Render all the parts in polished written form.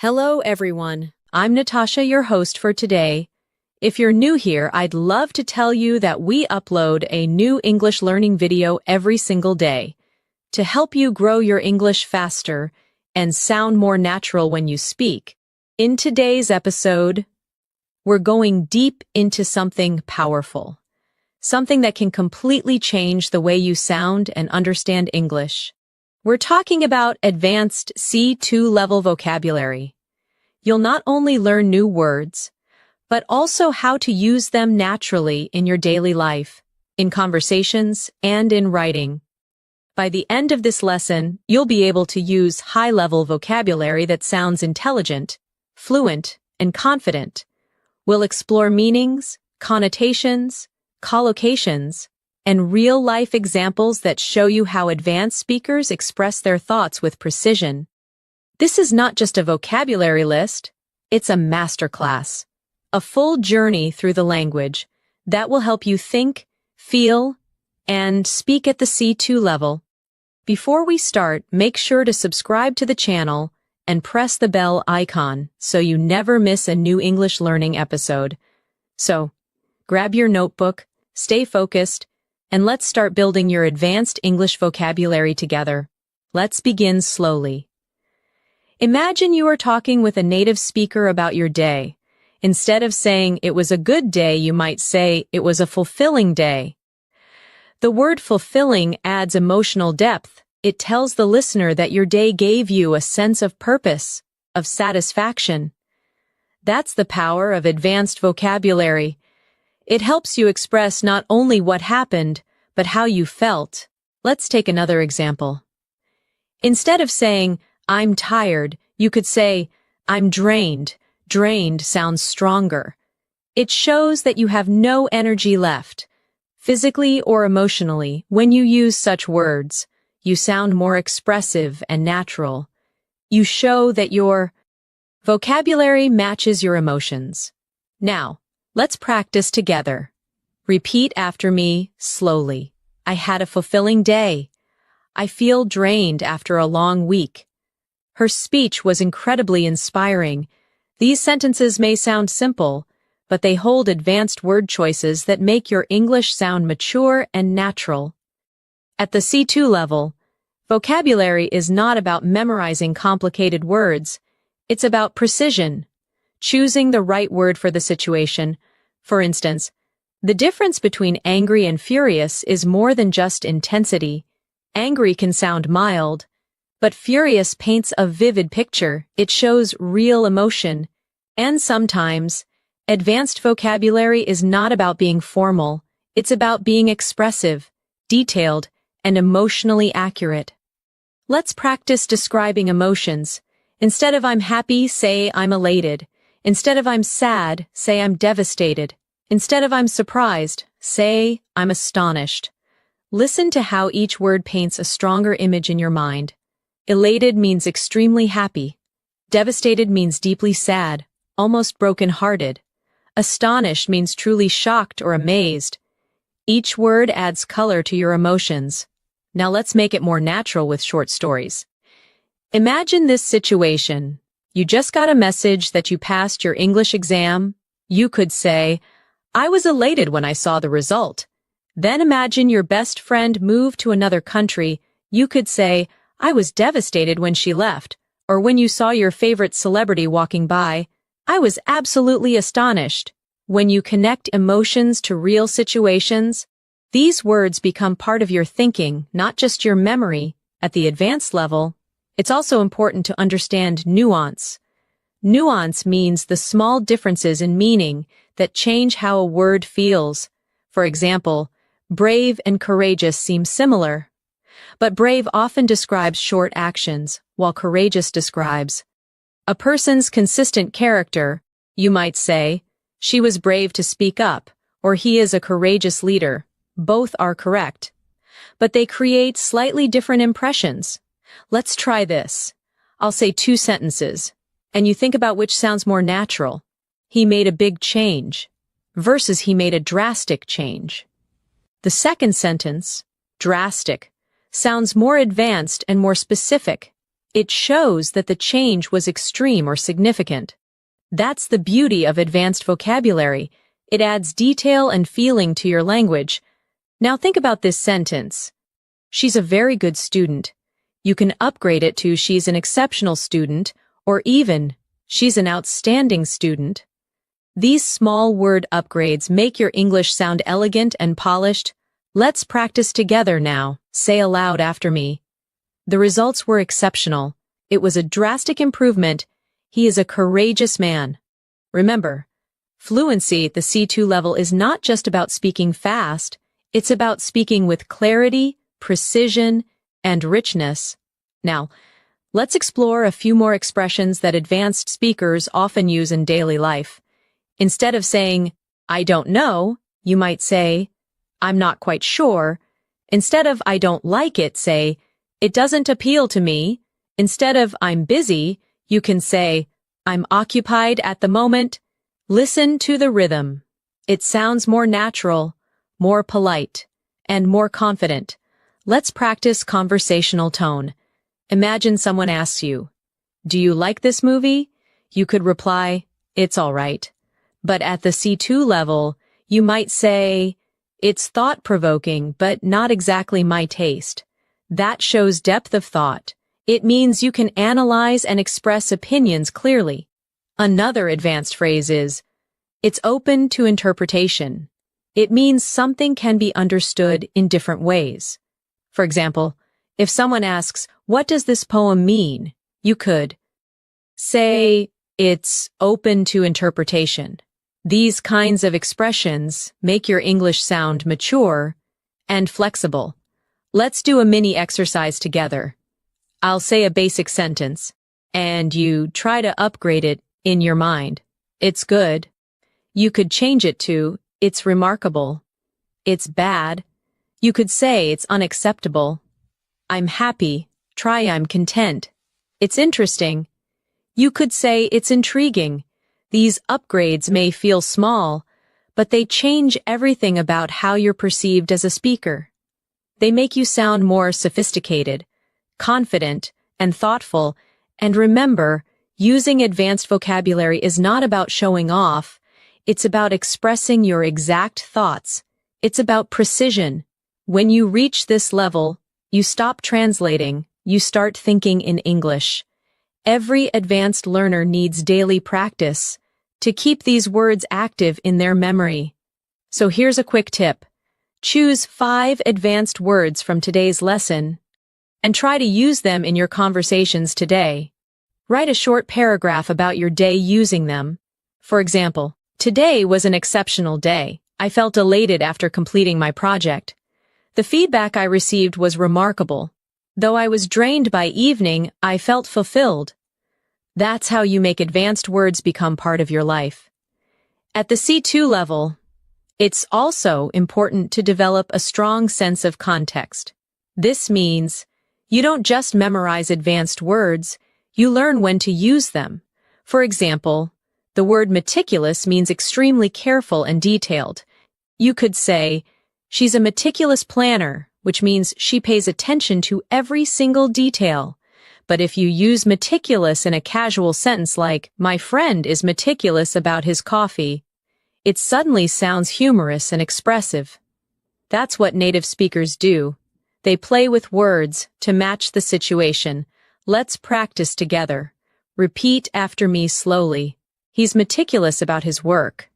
Hello everyone, I'm Natasha, your host for today. If you're new here, I'd love to tell you that we upload a new English learning video every single day to help you grow your English faster and sound more natural when you speak. In today's episode, we're going deep into something powerful, something that can completely change the way you sound and understand English. We're talking about advanced C2 level vocabulary. You'll not only learn new words, but also how to use them naturally in your daily life, in conversations, and in writing. By the end of this lesson, you'll be able to use high-level vocabulary that sounds intelligent, fluent, and confident. We'll explore meanings, connotations, collocations, and real-life examples that show you how advanced speakers express their thoughts with precision. This is not just a vocabulary list, it's a masterclass, a full journey through the language that will help you think, feel, and speak at the C2 level. Before we start, make sure to subscribe to the channel and press the bell icon so you never miss a new English learning episode. So, grab your notebook, stay focused, and let's start building your advanced English vocabulary together. Let's begin slowly. Imagine you are talking with a native speaker about your day. Instead of saying it was a good day, you might say it was a fulfilling day. The word fulfilling adds emotional depth. It tells the listener that your day gave you a sense of purpose, of satisfaction. That's the power of advanced vocabulary. It helps you express not only what happened, but how you felt. Let's take another example. Instead of saying, I'm tired, you could say, I'm drained. Drained sounds stronger. It shows that you have no energy left. Physically or emotionally, when you use such words, you sound more expressive and natural. You show that your vocabulary matches your emotions. Now, let's practice together. Repeat after me slowly. I had a fulfilling day. I feel drained after a long week. Her speech was incredibly inspiring. These sentences may sound simple, but they hold advanced word choices that make your English sound mature and natural. At the C2 level, vocabulary is not about memorizing complicated words. It's about precision, choosing the right word for the situation. For instance, the difference between angry and furious is more than just intensity. Angry can sound mild, but furious paints a vivid picture. It shows real emotion. And sometimes, advanced vocabulary is not about being formal. It's about being expressive, detailed, and emotionally accurate. Let's practice describing emotions. Instead of I'm happy, say I'm elated. Instead of I'm sad, say I'm devastated. Instead of I'm surprised, say I'm astonished. Listen to how each word paints a stronger image in your mind. Elated means extremely happy. Devastated means deeply sad, almost broken-hearted. Astonished means truly shocked or amazed. Each word adds color to your emotions. Now let's make it more natural with short stories. Imagine this situation. You just got a message that you passed your English exam. You could say, I was elated when I saw the result. Then imagine your best friend moved to another country. You could say, I was devastated when she left. Or when you saw your favorite celebrity walking by, I was absolutely astonished. When you connect emotions to real situations, these words become part of your thinking, not just your memory. At the advanced level, it's also important to understand nuance. Nuance means the small differences in meaning that change how a word feels. For example, brave and courageous seem similar. But brave often describes short actions, while courageous describes a person's consistent character. You might say, she was brave to speak up, or he is a courageous leader. Both are correct, but they create slightly different impressions. Let's try this. I'll say two sentences, and you think about which sounds more natural. He made a big change, versus he made a drastic change. The second sentence, drastic, sounds more advanced and more specific. It shows that the change was extreme or significant. That's the beauty of advanced vocabulary. It adds detail and feeling to your language. Now think about this sentence. She's a very good student. You can upgrade it to she's an exceptional student, or even she's an outstanding student. These small word upgrades make your English sound elegant and polished. Let's practice together now. Say aloud after me. The results were exceptional. It was a drastic improvement. He is a courageous man. Remember, fluency at the C2 level is not just about speaking fast. It's about speaking with clarity, precision, and richness. Now, let's explore a few more expressions that advanced speakers often use in daily life. Instead of saying, I don't know, you might say, I'm not quite sure. Instead of I don't like it, say, it doesn't appeal to me. Instead of I'm busy, you can say, I'm occupied at the moment. Listen to the rhythm. It sounds more natural, more polite, and more confident. Let's practice conversational tone. Imagine someone asks you, do you like this movie? You could reply, it's all right. But at the C2 level, you might say, it's thought-provoking, but not exactly my taste. That shows depth of thought. It means you can analyze and express opinions clearly. Another advanced phrase is, it's open to interpretation. It means something can be understood in different ways. For example, if someone asks, what does this poem mean? You could say, it's open to interpretation. These kinds of expressions make your English sound mature and flexible. Let's do a mini exercise together. I'll say a basic sentence, and you try to upgrade it in your mind. It's good. You could change it to, it's remarkable. It's bad. You could say it's unacceptable. I'm happy. Try I'm content. It's interesting. You could say it's intriguing. These upgrades may feel small, but they change everything about how you're perceived as a speaker. They make you sound more sophisticated, confident, and thoughtful. And remember, using advanced vocabulary is not about showing off. It's about expressing your exact thoughts. It's about precision. When you reach this level, you stop translating, you start thinking in English. Every advanced learner needs daily practice to keep these words active in their memory. So here's a quick tip. Choose 5 advanced words from today's lesson and try to use them in your conversations today. Write a short paragraph about your day using them. For example, today was an exceptional day. I felt elated after completing my project. The feedback I received was remarkable. Though I was drained by evening, I felt fulfilled. That's how you make advanced words become part of your life. At the C2 level, it's also important to develop a strong sense of context. This means you don't just memorize advanced words, you learn when to use them. For example, the word meticulous means extremely careful and detailed. You could say, she's a meticulous planner, which means she pays attention to every single detail. But if you use meticulous in a casual sentence like, my friend is meticulous about his coffee, it suddenly sounds humorous and expressive. That's what native speakers do. They play with words to match the situation. Let's practice together. Repeat after me slowly. He's meticulous about his work.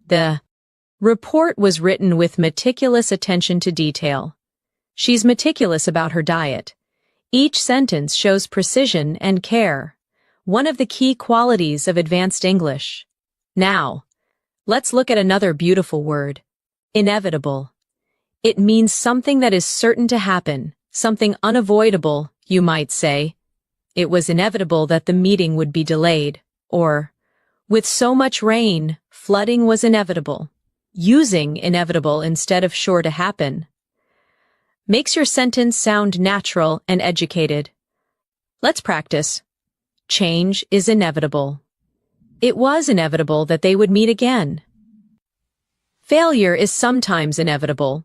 The report was written with meticulous attention to detail. She's meticulous about her diet. Each sentence shows precision and care, one of the key qualities of advanced English. Now, let's look at another beautiful word, inevitable. It means something that is certain to happen, something unavoidable, you might say. It was inevitable that the meeting would be delayed, or, with so much rain, flooding was inevitable. Using inevitable instead of sure to happen makes your sentence sound natural and educated. Let's practice. Change is inevitable. It was inevitable that they would meet again. Failure is sometimes inevitable,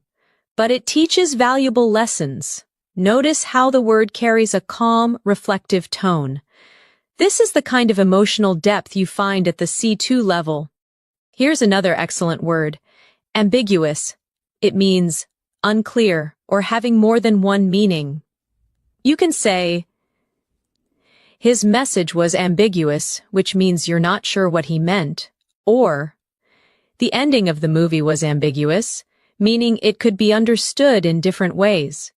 but it teaches valuable lessons. Notice how the word carries a calm, reflective tone. This is the kind of emotional depth you find at the C2 level. Here's another excellent word, ambiguous. It means unclear or having more than one meaning. You can say, his message was ambiguous, which means you're not sure what he meant. Or, the ending of the movie was ambiguous, meaning it could be understood in different ways.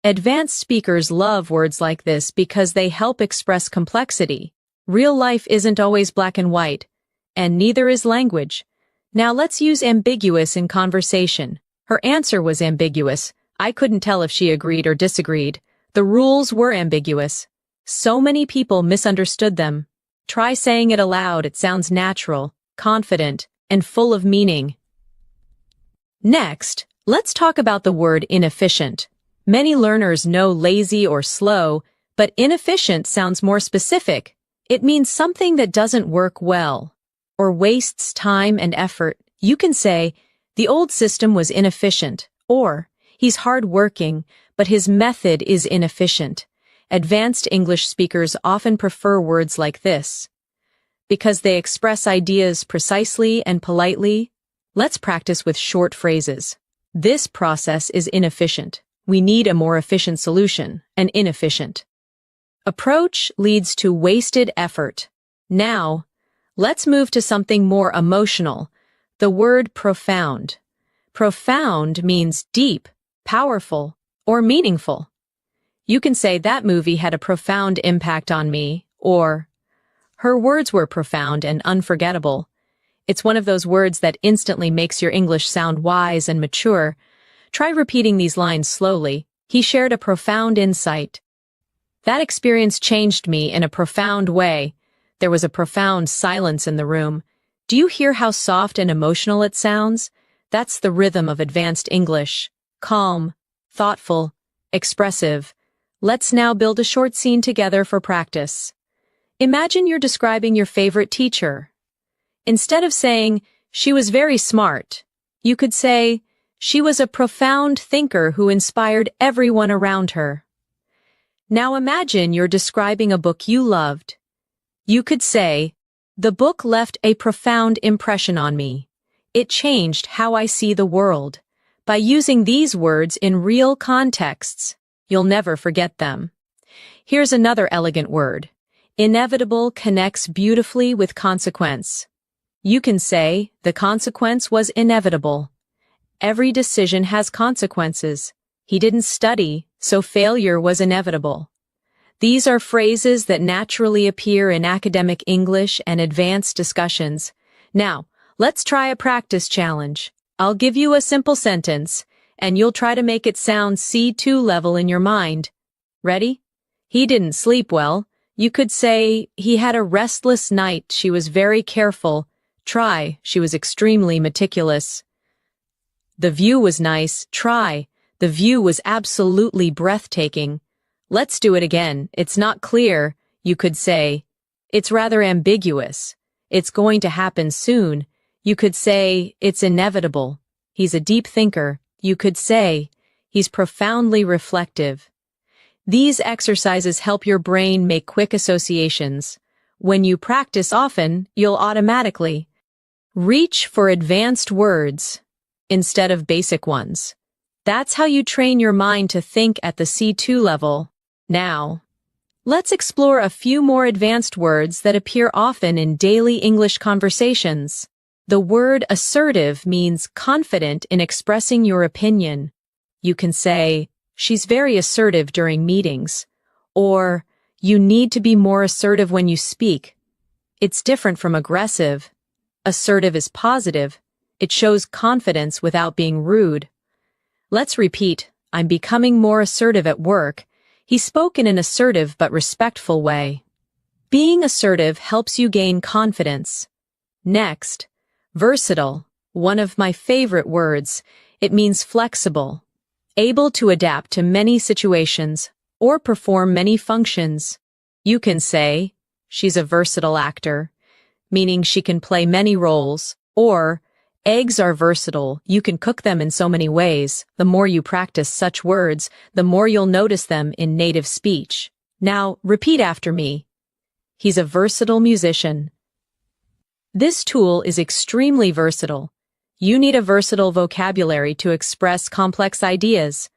Advanced speakers love words like this because they help express complexity. Real life isn't always black and white, and neither is language. Now let's use ambiguous in conversation. Her answer was ambiguous. I couldn't tell if she agreed or disagreed. The rules were ambiguous. So many people misunderstood them. Try saying it aloud. It sounds natural, confident, and full of meaning. Next, let's talk about the word inefficient. Many learners know lazy or slow, but inefficient sounds more specific. It means something that doesn't work well or wastes time and effort. You can say, the old system was inefficient, or he's hard-working, but his method is inefficient. Advanced English speakers often prefer words like this because they express ideas precisely and politely. Let's practice with short phrases. This process is inefficient. We need a more efficient solution, an inefficient. Approach leads to wasted effort. Now, let's move to something more emotional. The word profound. Profound means deep, powerful, or meaningful. You can say that movie had a profound impact on me, or her words were profound and unforgettable. It's one of those words that instantly makes your English sound wise and mature. Try repeating these lines slowly. He shared a profound insight. That experience changed me in a profound way. There was a profound silence in the room. Do you hear how soft and emotional it sounds? That's the rhythm of advanced English. Calm, thoughtful, expressive. Let's now build a short scene together for practice. Imagine you're describing your favorite teacher. Instead of saying, she was very smart, you could say, she was a profound thinker who inspired everyone around her. Now imagine you're describing a book you loved. You could say, the book left a profound impression on me. It changed how I see the world. By using these words in real contexts, you'll never forget them. Here's another elegant word. Inevitable connects beautifully with consequence. You can say, the consequence was inevitable. Every decision has consequences. He didn't study, so failure was inevitable. These are phrases that naturally appear in academic English and advanced discussions. Now, let's try a practice challenge. I'll give you a simple sentence, and you'll try to make it sound C2 level in your mind. Ready? He didn't sleep well. You could say, he had a restless night. She was very careful. Try, she was extremely meticulous. The view was nice. Try, the view was absolutely breathtaking. Let's do it again. It's not clear. You could say, it's rather ambiguous. It's going to happen soon. You could say, it's inevitable. He's a deep thinker. You could say, he's profoundly reflective. These exercises help your brain make quick associations. When you practice often, you'll automatically reach for advanced words instead of basic ones. That's how you train your mind to think at the C2 level. Now, let's explore a few more advanced words that appear often in daily English conversations. The word assertive means confident in expressing your opinion. You can say, she's very assertive during meetings, or you need to be more assertive when you speak. It's different from aggressive. Assertive is positive. It shows confidence without being rude. Let's repeat, I'm becoming more assertive at work. He spoke in an assertive but respectful way. Being assertive helps you gain confidence. Next, versatile, one of my favorite words. It means flexible, able to adapt to many situations or perform many functions. You can say, she's a versatile actor, meaning she can play many roles, or Eggs are versatile. You can cook them in so many ways. The more you practice such words, the more you'll notice them in native speech. Now, repeat after me. He's a versatile musician. This tool is extremely versatile. You need a versatile vocabulary to express complex ideas.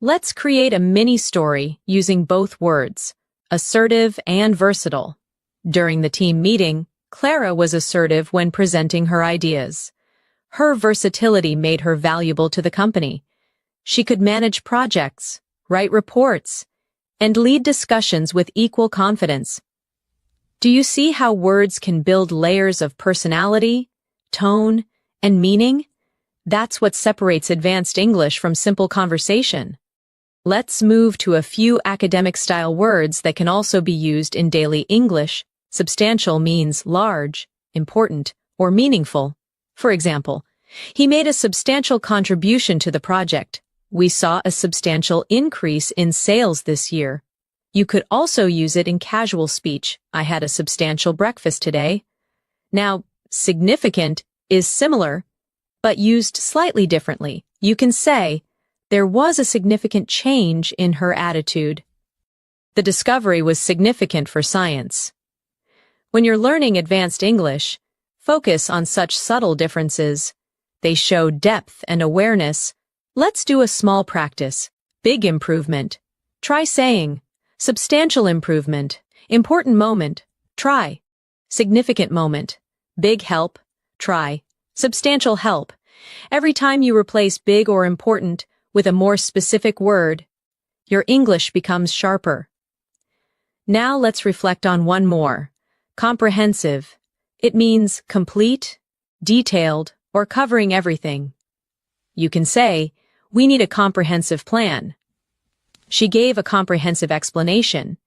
Let's create a mini story using both words, assertive and versatile. During the team meeting, Clara was assertive when presenting her ideas. Her versatility made her valuable to the company. She could manage projects, write reports, and lead discussions with equal confidence. Do you see how words can build layers of personality, tone, and meaning? That's what separates advanced English from simple conversation. Let's move to a few academic-style words that can also be used in daily English. Substantial means large, important, or meaningful. For example, he made a substantial contribution to the project. We saw a substantial increase in sales this year. You could also use it in casual speech. I had a substantial breakfast today. Now, significant is similar, but used slightly differently. You can say, there was a significant change in her attitude. The discovery was significant for science. When you're learning advanced English, focus on such subtle differences. They show depth and awareness. Let's do a small practice. Big improvement. Try saying, substantial improvement. Important moment. Try. Significant moment. Big help. Try. Substantial help. Every time you replace big or important with a more specific word, your English becomes sharper. Now let's reflect on one more. Comprehensive. It means complete, detailed, or covering everything. You can say, we need a comprehensive plan. She gave a comprehensive explanation.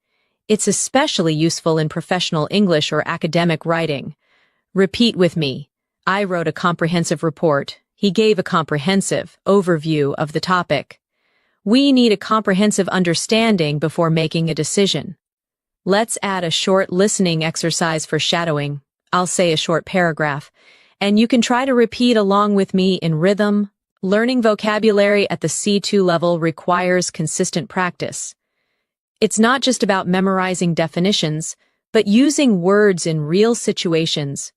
It's especially useful in professional English or academic writing. Repeat with me. I wrote a comprehensive report. He gave a comprehensive overview of the topic. We need a comprehensive understanding before making a decision. Let's add a short listening exercise for shadowing. I'll say a short paragraph, and you can try to repeat along with me in rhythm. Learning vocabulary at the C2 level requires consistent practice. It's not just about memorizing definitions, but using words in real situations.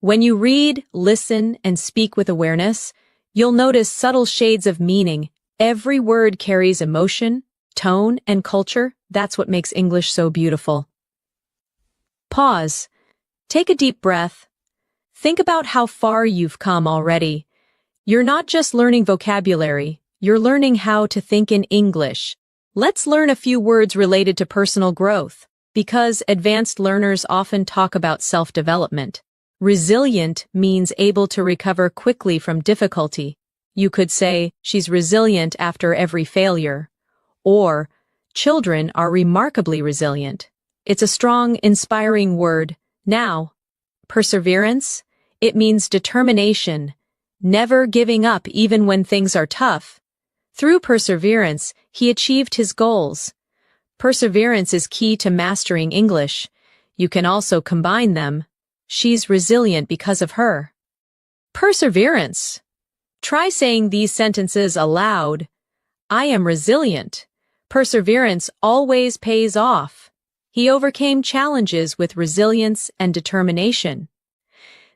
When you read, listen, and speak with awareness, you'll notice subtle shades of meaning. Every word carries emotion, tone, and culture. That's what makes English so beautiful. Pause. Take a deep breath. Think about how far you've come already. You're not just learning vocabulary, you're learning how to think in English. Let's learn a few words related to personal growth, because advanced learners often talk about self-development. Resilient means able to recover quickly from difficulty. You could say, she's resilient after every failure. Or, children are remarkably resilient. It's a strong, inspiring word. Now, perseverance, it means determination, never giving up even when things are tough. Through perseverance, he achieved his goals. Perseverance is key to mastering English. You can also combine them. She's resilient because of her. Perseverance. Try saying these sentences aloud. I am resilient. Perseverance always pays off. He overcame challenges with resilience and determination.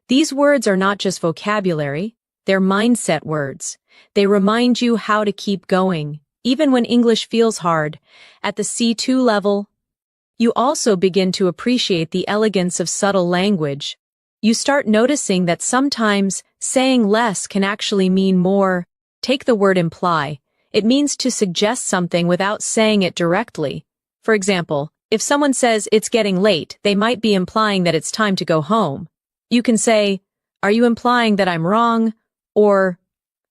These words are not just vocabulary, they're mindset words. They remind you how to keep going, even when English feels hard. At the C2 level, you also begin to appreciate the elegance of subtle language. You start noticing that sometimes saying less can actually mean more. Take the word imply. It means to suggest something without saying it directly. For example, if someone says it's getting late, they might be implying that it's time to go home. You can say, are you implying that I'm wrong? Or,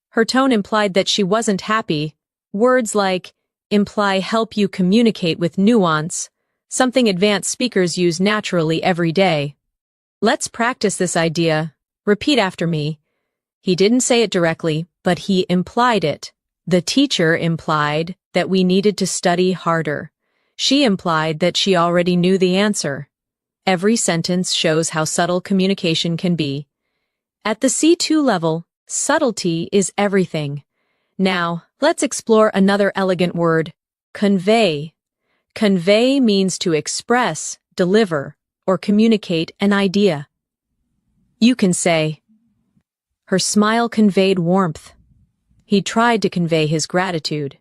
her tone implied that she wasn't happy. Words like imply help you communicate with nuance, something advanced speakers use naturally every day. Let's practice this idea. Repeat after me. He didn't say it directly, but he implied it. The teacher implied that we needed to study harder. She implied that she already knew the answer. Every sentence shows how subtle communication can be. At the C2 level, Subtlety is everything. Now, let's explore another elegant word, convey. Convey means to express, deliver, or communicate an idea. You can say, her smile conveyed warmth. He tried to convey his gratitude.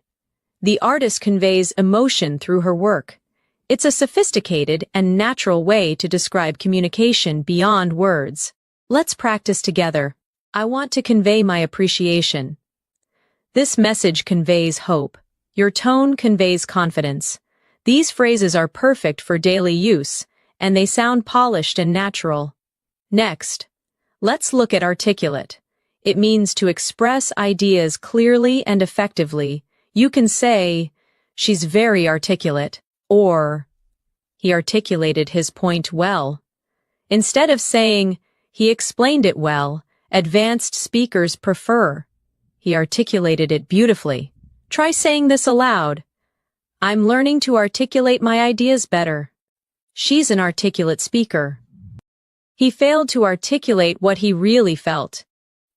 The artist conveys emotion through her work. It's a sophisticated and natural way to describe communication beyond words. Let's practice together. I want to convey my appreciation. This message conveys hope. Your tone conveys confidence. These phrases are perfect for daily use, and they sound polished and natural. Next, let's look at articulate. It means to express ideas clearly and effectively. You can say, she's very articulate, or he articulated his point well. Instead of saying, he explained it well, advanced speakers prefer, he articulated it beautifully. Try saying this aloud. I'm learning to articulate my ideas better. She's an articulate speaker. He failed to articulate what he really felt.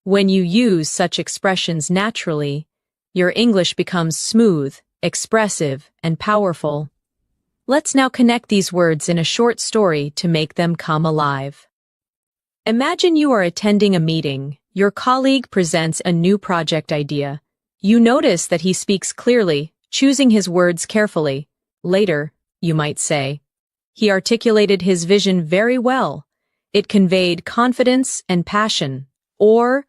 When you use such expressions naturally, your English becomes smooth, expressive, and powerful. Let's now connect these words in a short story to make them come alive. Imagine you are attending a meeting. Your colleague presents a new project idea. You notice that he speaks clearly, choosing his words carefully. Later, you might say, he articulated his vision very well. It conveyed confidence and passion. Or,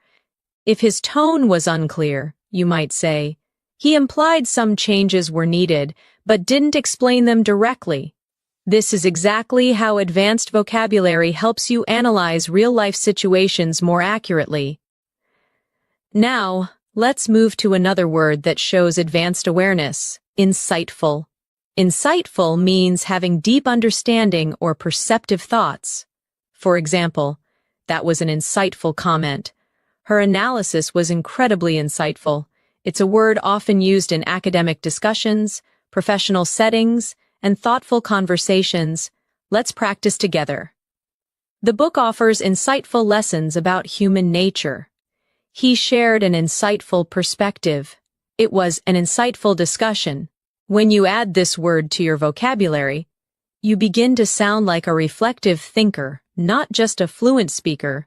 if his tone was unclear, you might say, he implied some changes were needed, but didn't explain them directly. This is exactly how advanced vocabulary helps you analyze real-life situations more accurately. Now, let's move to another word that shows advanced awareness, insightful. Insightful means having deep understanding or perceptive thoughts. For example, that was an insightful comment. Her analysis was incredibly insightful. It's a word often used in academic discussions, professional settings, and thoughtful conversations. Let's practice together. The book offers insightful lessons about human nature. He shared an insightful perspective. It was an insightful discussion. When you add this word to your vocabulary, you begin to sound like a reflective thinker, not just a fluent speaker.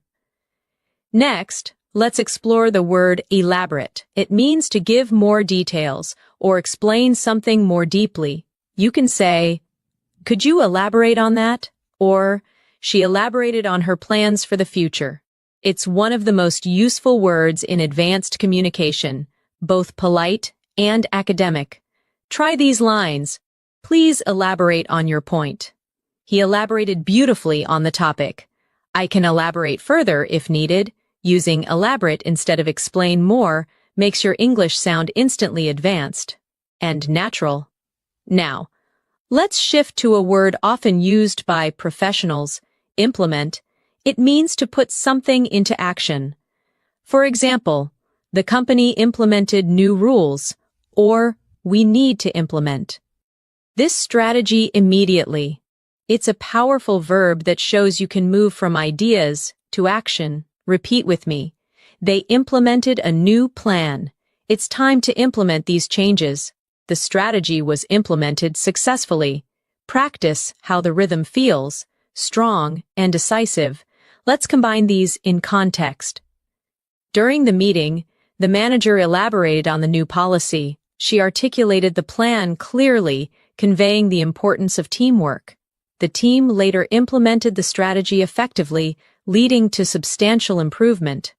Next, let's explore the word elaborate. It means to give more details or explain something more deeply. You can say, could you elaborate on that? Or, she elaborated on her plans for the future. It's one of the most useful words in advanced communication, both polite and academic. Try these lines. Please elaborate on your point. He elaborated beautifully on the topic. I can elaborate further if needed. Using elaborate instead of explain more makes your English sound instantly advanced and natural. Now, let's shift to a word often used by professionals, implement. It means to put something into action. For example, the company implemented new rules, or we need to implement this strategy immediately. It's a powerful verb that shows you can move from ideas to action. Repeat with me. They implemented a new plan. It's time to implement these changes. The strategy was implemented successfully. Practice how the rhythm feels, strong and decisive. Let's combine these in context. During the meeting, the manager elaborated on the new policy. She articulated the plan clearly, conveying the importance of teamwork. The team later implemented the strategy effectively, leading to substantial improvement.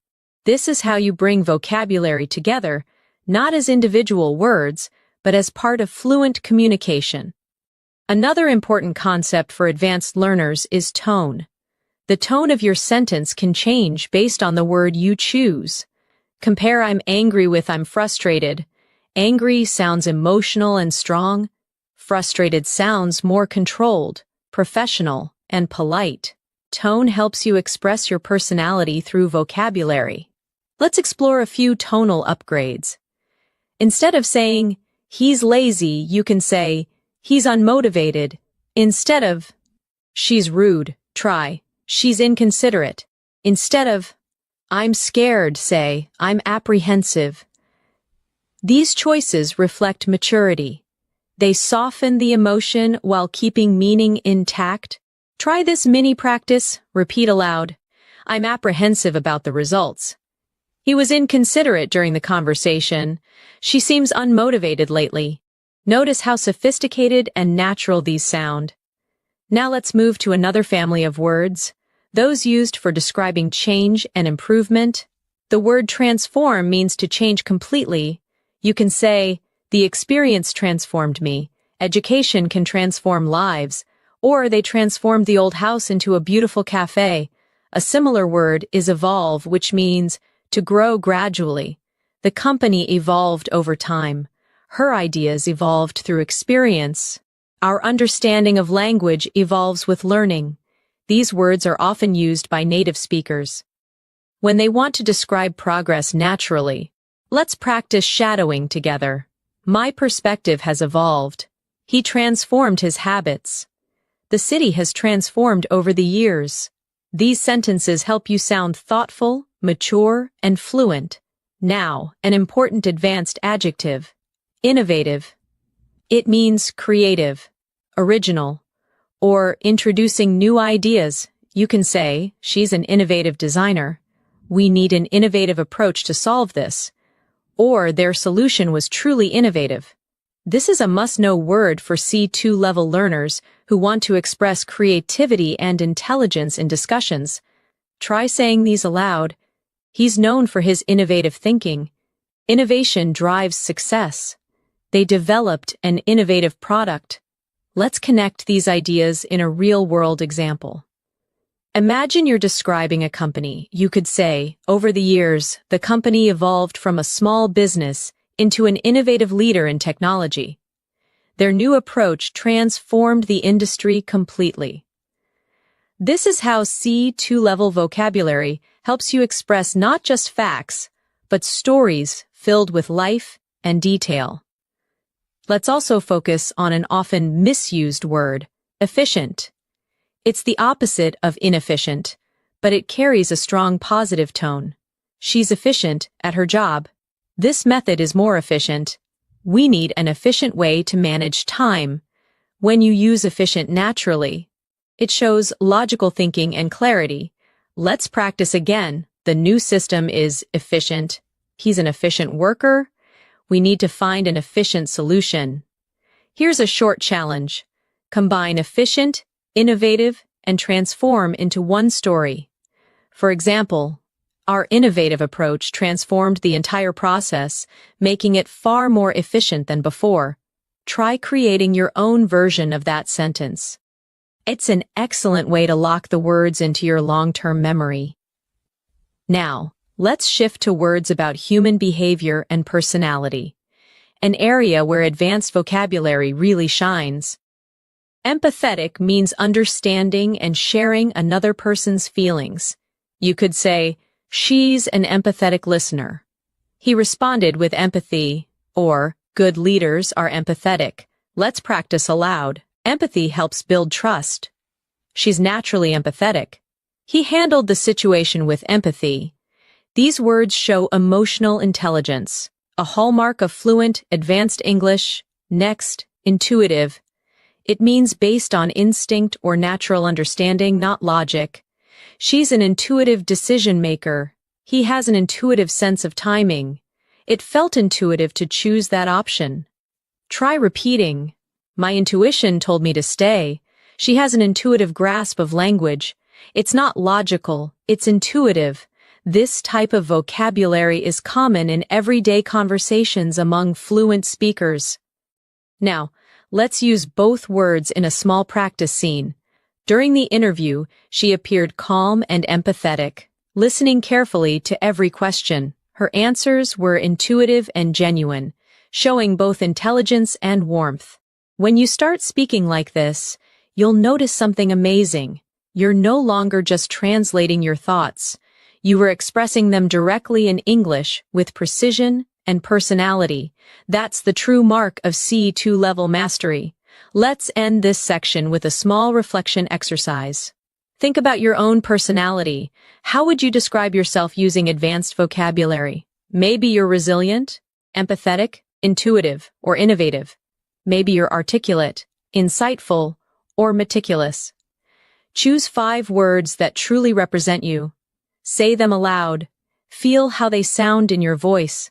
This is how you bring vocabulary together, not as individual words, but as part of fluent communication. Another important concept for advanced learners is tone. The tone of your sentence can change based on the word you choose. Compare I'm angry with I'm frustrated. Angry sounds emotional and strong. Frustrated sounds more controlled, professional, and polite. Tone helps you express your personality through vocabulary. Let's explore a few tonal upgrades. Instead of saying, he's lazy, you can say, he's unmotivated. Instead of, she's rude, try, she's inconsiderate. Instead of, I'm scared, say, I'm apprehensive. These choices reflect maturity. They soften the emotion while keeping meaning intact. Try this mini practice, repeat aloud. I'm apprehensive about the results. He was inconsiderate during the conversation. She seems unmotivated lately. Notice how sophisticated and natural these sound. Now let's move to another family of words, those used for describing change and improvement. The word transform means to change completely. You can say, the experience transformed me. Education can transform lives, or they transformed the old house into a beautiful cafe. A similar word is evolve, which means to grow gradually. The company evolved over time. Her ideas evolved through experience. Our understanding of language evolves with learning. These words are often used by native speakers when they want to describe progress naturally. Let's practice shadowing together. My perspective has evolved. He transformed his habits. The city has transformed over the years. These sentences help you sound thoughtful, mature, and fluent. Now, an important advanced adjective. Innovative. It means creative, original, or introducing new ideas. You can say, she's an innovative designer. We need an innovative approach to solve this. Or their solution was truly innovative. This is a must-know word for C2 level learners who want to express creativity and intelligence in discussions. Try saying these aloud. He's known for his innovative thinking. Innovation drives success. They developed an innovative product. Let's connect these ideas in a real-world example. Imagine you're describing a company. You could say, over the years, the company evolved from a small business into an innovative leader in technology. Their new approach transformed the industry completely. This is how C2 level vocabulary helps you express not just facts, but stories filled with life and detail. Let's also focus on an often misused word, efficient. It's the opposite of inefficient, but it carries a strong positive tone. She's efficient at her job. This method is more efficient. We need an efficient way to manage time. When you use efficient naturally, it shows logical thinking and clarity. Let's practice again. The new system is efficient. He's an efficient worker. We need to find an efficient solution. Here's a short challenge. Combine efficient, innovative, and transform into one story. For example, our innovative approach transformed the entire process, making it far more efficient than before. Try creating your own version of that sentence. It's an excellent way to lock the words into your long-term memory. Now, let's shift to words about human behavior and personality, an area where advanced vocabulary really shines. Empathetic means understanding and sharing another person's feelings. You could say, she's an empathetic listener. He responded with empathy, or good leaders are empathetic. Let's practice aloud. Empathy helps build trust. She's naturally empathetic. He handled the situation with empathy. These words show emotional intelligence, a hallmark of fluent, advanced English. Next, intuitive. It means based on instinct or natural understanding, not logic. She's an intuitive decision maker. He has an intuitive sense of timing. It felt intuitive to choose that option. Try repeating. My intuition told me to stay. She has an intuitive grasp of language. It's not logical, it's intuitive. This type of vocabulary is common in everyday conversations among fluent speakers. Now, let's use both words in a small practice scene. During the interview, she appeared calm and empathetic, listening carefully to every question. Her answers were intuitive and genuine, showing both intelligence and warmth. When you start speaking like this, you'll notice something amazing. You're no longer just translating your thoughts. You were expressing them directly in English with precision and personality. That's the true mark of C2 level mastery. Let's end this section with a small reflection exercise. Think about your own personality. How would you describe yourself using advanced vocabulary? Maybe you're resilient, empathetic, intuitive, or innovative. Maybe you're articulate, insightful, or meticulous. Choose 5 words that truly represent you. Say them aloud. Feel how they sound in your voice.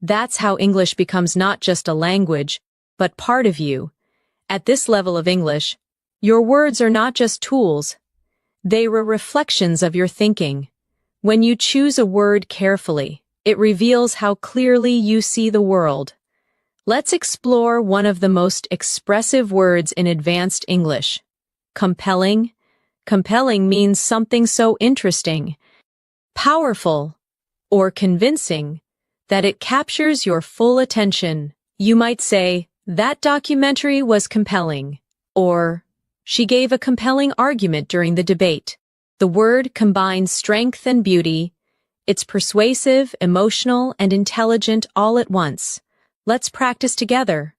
That's how English becomes not just a language, but part of you. At this level of English, your words are not just tools. They are reflections of your thinking. When you choose a word carefully, it reveals how clearly you see the world. Let's explore one of the most expressive words in advanced English. Compelling. Compelling means something so interesting, powerful, or convincing that it captures your full attention. You might say, "That documentary was compelling," or "She gave a compelling argument during the debate." The word combines strength and beauty. It's persuasive, emotional, and intelligent all at once. Let's practice together.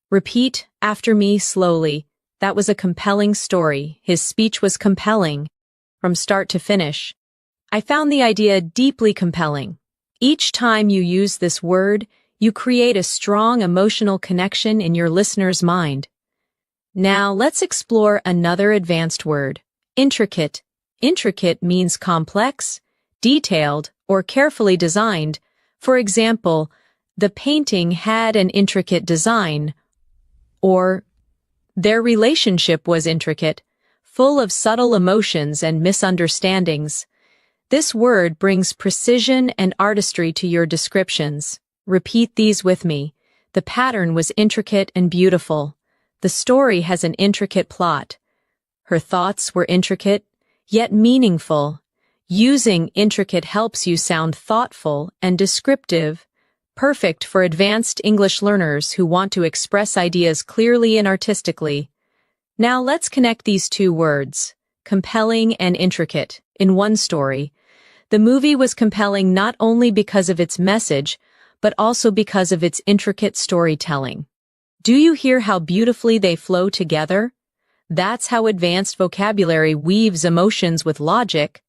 Repeat after me slowly. That was a compelling story. His speech was compelling, from start to finish. I found the idea deeply compelling. Each time you use this word, you create a strong emotional connection in your listener's mind. Now let's explore another advanced word, intricate. Intricate means complex, detailed, or carefully designed. For example, the painting had an intricate design, or their relationship was intricate, full of subtle emotions and misunderstandings. This word brings precision and artistry to your descriptions. Repeat these with me. The pattern was intricate and beautiful. The story has an intricate plot. Her thoughts were intricate, yet meaningful. Using intricate helps you sound thoughtful and descriptive, perfect for advanced English learners who want to express ideas clearly and artistically. Now let's connect these 2 words, compelling and intricate, in one story. The movie was compelling not only because of its message, but also because of its intricate storytelling. Do you hear how beautifully they flow together? That's how advanced vocabulary weaves emotions with logic.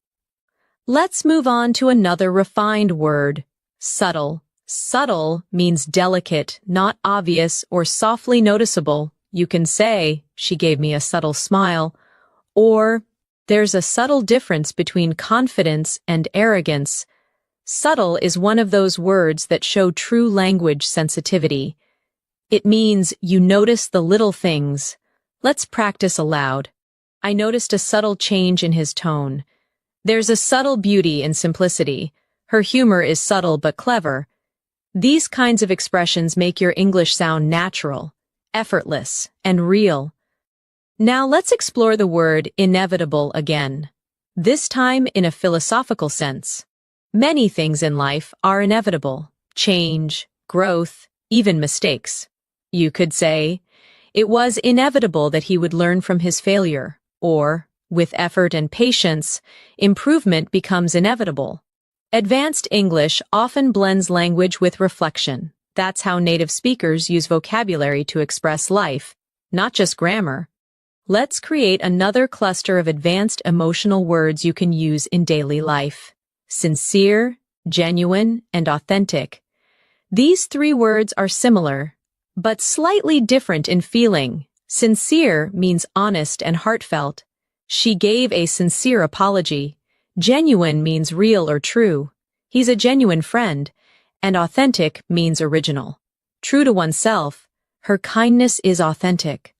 Let's move on to another refined word, subtle. Subtle means delicate, not obvious, or softly noticeable. You can say, "She gave me a subtle smile," or "There's a subtle difference between confidence and arrogance." Subtle is one of those words that show true language sensitivity. It means you notice the little things. Let's practice aloud. I noticed a subtle change in his tone. There's a subtle beauty in simplicity. Her humor is subtle but clever. These kinds of expressions make your English sound natural, effortless, and real. Now let's explore the word inevitable again, this time in a philosophical sense. Many things in life are inevitable: change, growth, even mistakes. You could say, "It was inevitable that he would learn from his failure," or, "With effort and patience, improvement becomes inevitable." Advanced English often blends language with reflection. That's how native speakers use vocabulary to express life, not just grammar. Let's create another cluster of advanced emotional words you can use in daily life. Sincere, genuine, and authentic. These 3 words are similar, but slightly different in feeling. Sincere means honest and heartfelt. She gave a sincere apology. Genuine means real or true. He's a genuine friend. And authentic means original. True to oneself. Her kindness is authentic.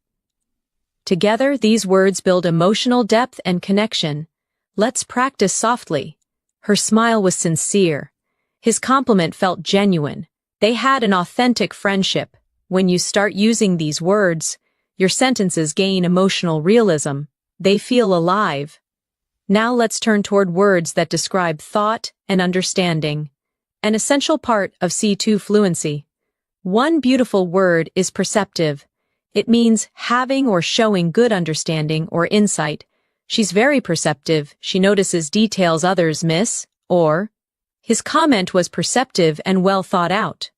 Together, these words build emotional depth and connection. Let's practice softly. Her smile was sincere. His compliment felt genuine. They had an authentic friendship. When you start using these words, your sentences gain emotional realism. They feel alive. Now let's turn toward words that describe thought and understanding, an essential part of C2 fluency. One beautiful word is perceptive. It means having or showing good understanding or insight. She's very perceptive. She notices details others miss, or his comment was perceptive and well thought out.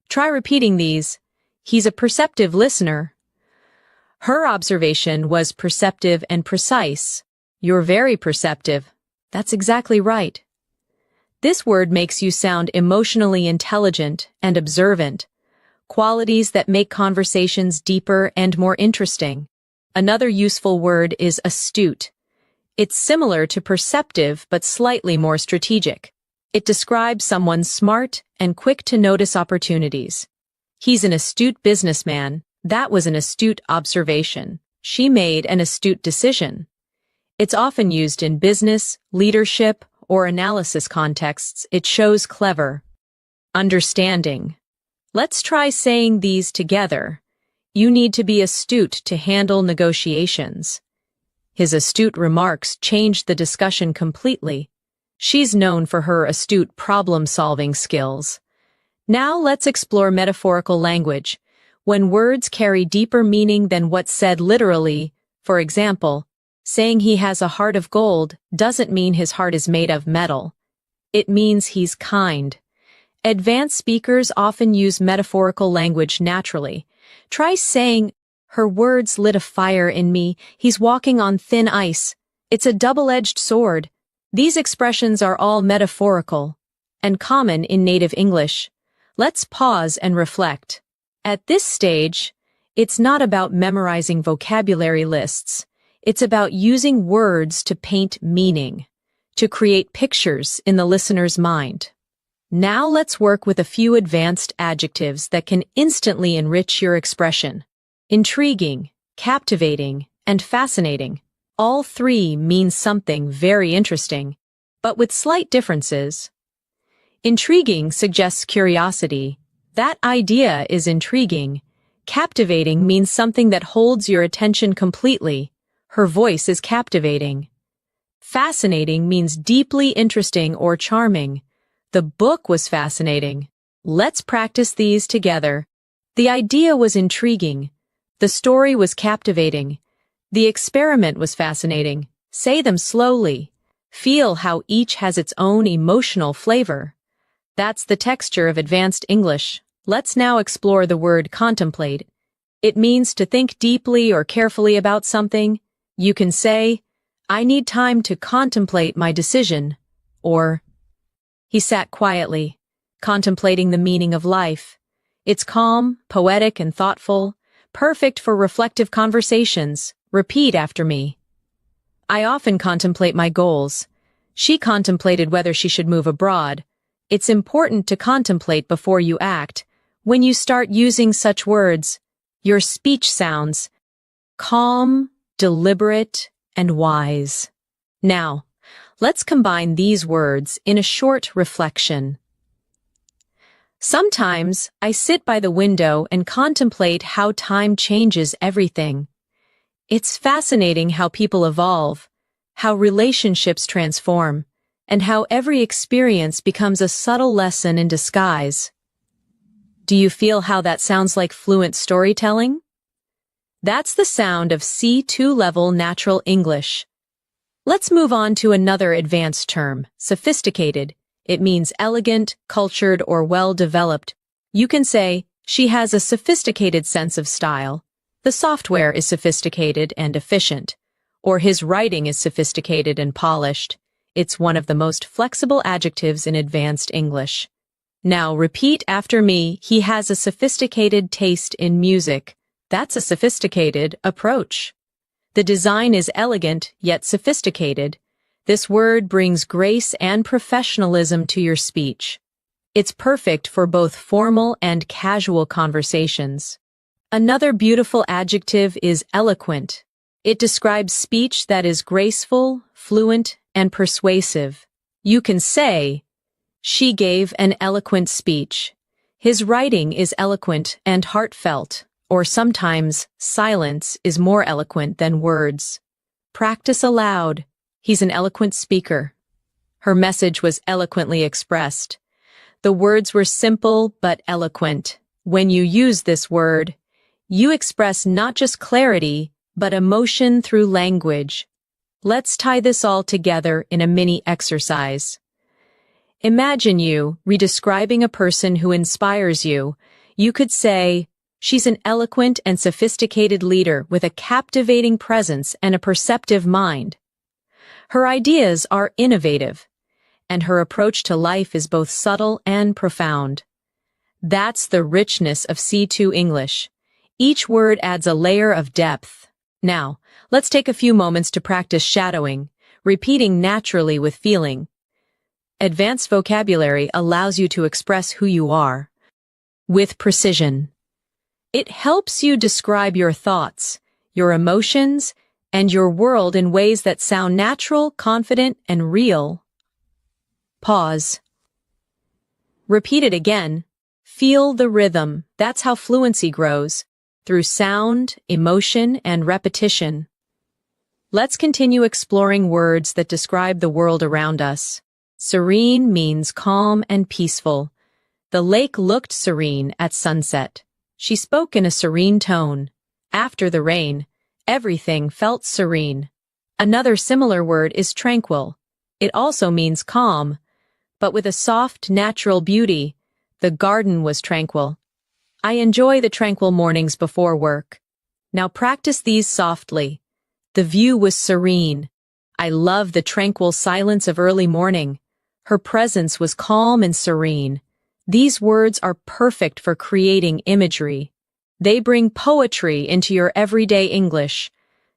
Try repeating these. He's a perceptive listener. Her observation was perceptive and precise. You're very perceptive. That's exactly right. This word makes you sound emotionally intelligent and observant, qualities that make conversations deeper and more interesting. Another useful word is astute. It's similar to perceptive but slightly more strategic. It describes someone smart and quick to notice opportunities. He's an astute businessman. That was an astute observation. She made an astute decision. It's often used in business, leadership, or analysis contexts. It shows clever. Understanding. Let's try saying these together. You need to be astute to handle negotiations. His astute remarks changed the discussion completely. She's known for her astute problem-solving skills. Now let's explore metaphorical language. When words carry deeper meaning than what's said literally, for example, saying he has a heart of gold doesn't mean his heart is made of metal. It means he's kind. Advanced speakers often use metaphorical language naturally. Try saying, her words lit a fire in me. He's walking on thin ice. It's a double-edged sword. These expressions are all metaphorical and common in native English. Let's pause and reflect. At this stage, it's not about memorizing vocabulary lists. It's about using words to paint meaning, to create pictures in the listener's mind. Now let's work with a few advanced adjectives that can instantly enrich your expression. Intriguing, captivating, and fascinating. All three mean something very interesting, but with slight differences. Intriguing suggests curiosity. That idea is intriguing. Captivating means something that holds your attention completely. Her voice is captivating. Fascinating means deeply interesting or charming. The book was fascinating. Let's practice these together. The idea was intriguing. The story was captivating. The experiment was fascinating. Say them slowly. Feel how each has its own emotional flavor. That's the texture of advanced English. Let's now explore the word contemplate. It means to think deeply or carefully about something. You can say, I need time to contemplate my decision, or he sat quietly, contemplating the meaning of life. It's calm, poetic, and thoughtful, perfect for reflective conversations. Repeat after me. I often contemplate my goals. She contemplated whether she should move abroad. It's important to contemplate before you act. When you start using such words, your speech sounds calm, deliberate, and wise. Now, let's combine these words in a short reflection. Sometimes I sit by the window and contemplate how time changes everything. It's fascinating how people evolve, how relationships transform, and how every experience becomes a subtle lesson in disguise. Do you feel how that sounds like fluent storytelling? That's the sound of C2 level natural English. Let's move on to another advanced term, sophisticated. It means elegant, cultured, or well-developed. You can say, she has a sophisticated sense of style. The software is sophisticated and efficient. Or his writing is sophisticated and polished. It's one of the most flexible adjectives in advanced English. Now repeat after me, he has a sophisticated taste in music. That's a sophisticated approach. The design is elegant yet sophisticated. This word brings grace and professionalism to your speech. It's perfect for both formal and casual conversations. Another beautiful adjective is eloquent. It describes speech that is graceful, fluent, and persuasive. You can say, she gave an eloquent speech. His writing is eloquent and heartfelt, or sometimes silence is more eloquent than words. Practice aloud. He's an eloquent speaker. Her message was eloquently expressed. The words were simple but eloquent. When you use this word, you express not just clarity, but emotion through language. Let's tie this all together in a mini exercise. Imagine you redescribing a person who inspires you. You could say, she's an eloquent and sophisticated leader with a captivating presence and a perceptive mind. Her ideas are innovative, and her approach to life is both subtle and profound. That's the richness of C2 English. Each word adds a layer of depth. Now, let's take a few moments to practice shadowing, repeating naturally with feeling. Advanced vocabulary allows you to express who you are with precision. It helps you describe your thoughts, your emotions, and your world in ways that sound natural, confident, and real. Pause. Repeat it again. Feel the rhythm. That's how fluency grows, through sound, emotion, and repetition. Let's continue exploring words that describe the world around us. Serene means calm and peaceful. The lake looked serene at sunset. She spoke in a serene tone. After the rain, everything felt serene. Another similar word is tranquil. It also means calm, but with a soft, natural beauty. The garden was tranquil. I enjoy the tranquil mornings before work. Now practice these softly. The view was serene. I love the tranquil silence of early morning. Her presence was calm and serene. These words are perfect for creating imagery. They bring poetry into your everyday English.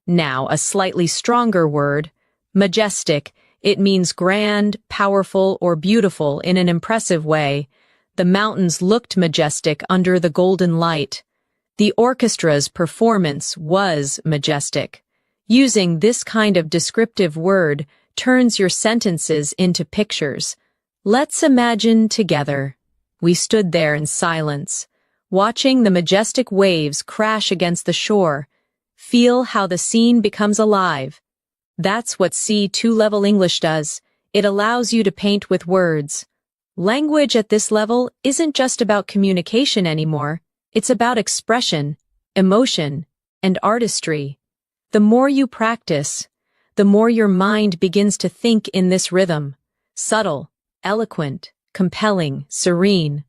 Now, a slightly stronger word, majestic. It means grand, powerful, or beautiful in an impressive way. The mountains looked majestic under the golden light. The orchestra's performance was majestic. Using this kind of descriptive word turns your sentences into pictures. Let's imagine together. We stood there in silence, watching the majestic waves crash against the shore. Feel how the scene becomes alive. That's what C2 level English does. It allows you to paint with words. Language at this level isn't just about communication anymore. It's about expression, emotion, and artistry. The more you practice, the more your mind begins to think in this rhythm. Subtle, eloquent, compelling, serene.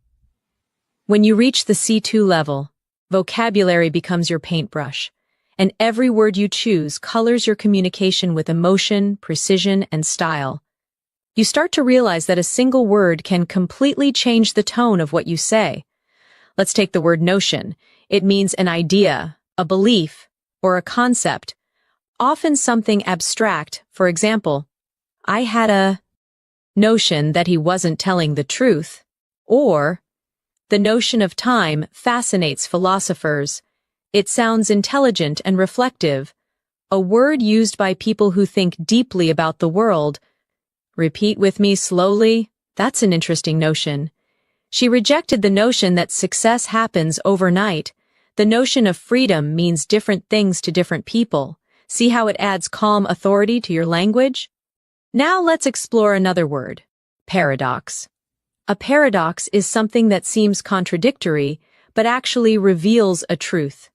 When you reach the C2 level, vocabulary becomes your paintbrush, and every word you choose colors your communication with emotion, precision, and style. You start to realize that a single word can completely change the tone of what you say. Let's take the word notion. It means an idea, a belief, or a concept, often something abstract. For example, I had a notion that he wasn't telling the truth, or the notion of time fascinates philosophers. It sounds intelligent and reflective, a word used by people who think deeply about the world. Repeat with me slowly. That's an interesting notion. She rejected the notion that success happens overnight. The notion of freedom means different things to different people. See how it adds calm authority to your language? Now let's explore another word, paradox. A paradox is something that seems contradictory, but actually reveals a truth.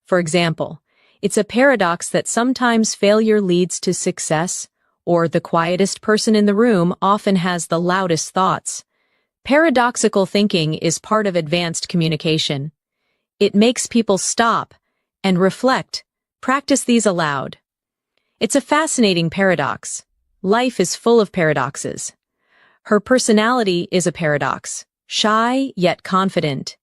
For example, it's a paradox that sometimes failure leads to success, or the quietest person in the room often has the loudest thoughts. Paradoxical thinking is part of advanced communication. It makes people stop and reflect. Practice these aloud. It's a fascinating paradox. Life is full of paradoxes. Her personality is a paradox, shy yet confident.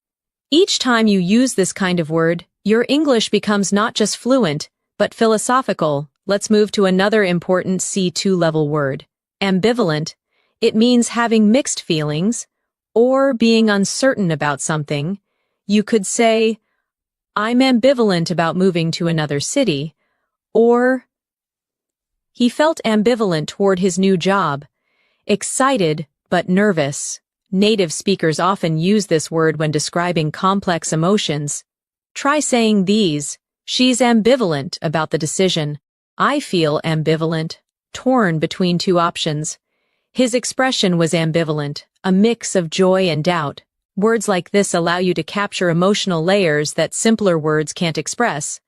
Each time you use this kind of word, your English becomes not just fluent, but philosophical. Let's move to another important C2 level word, ambivalent. It means having mixed feelings or being uncertain about something. You could say, I'm ambivalent about moving to another city, or he felt ambivalent toward his new job. Excited but nervous. Native speakers often use this word when describing complex emotions. Try saying these. She's ambivalent about the decision. I feel ambivalent, torn between two options. His expression was ambivalent, a mix of joy and doubt. Words like this allow you to capture emotional layers that simpler words can't express.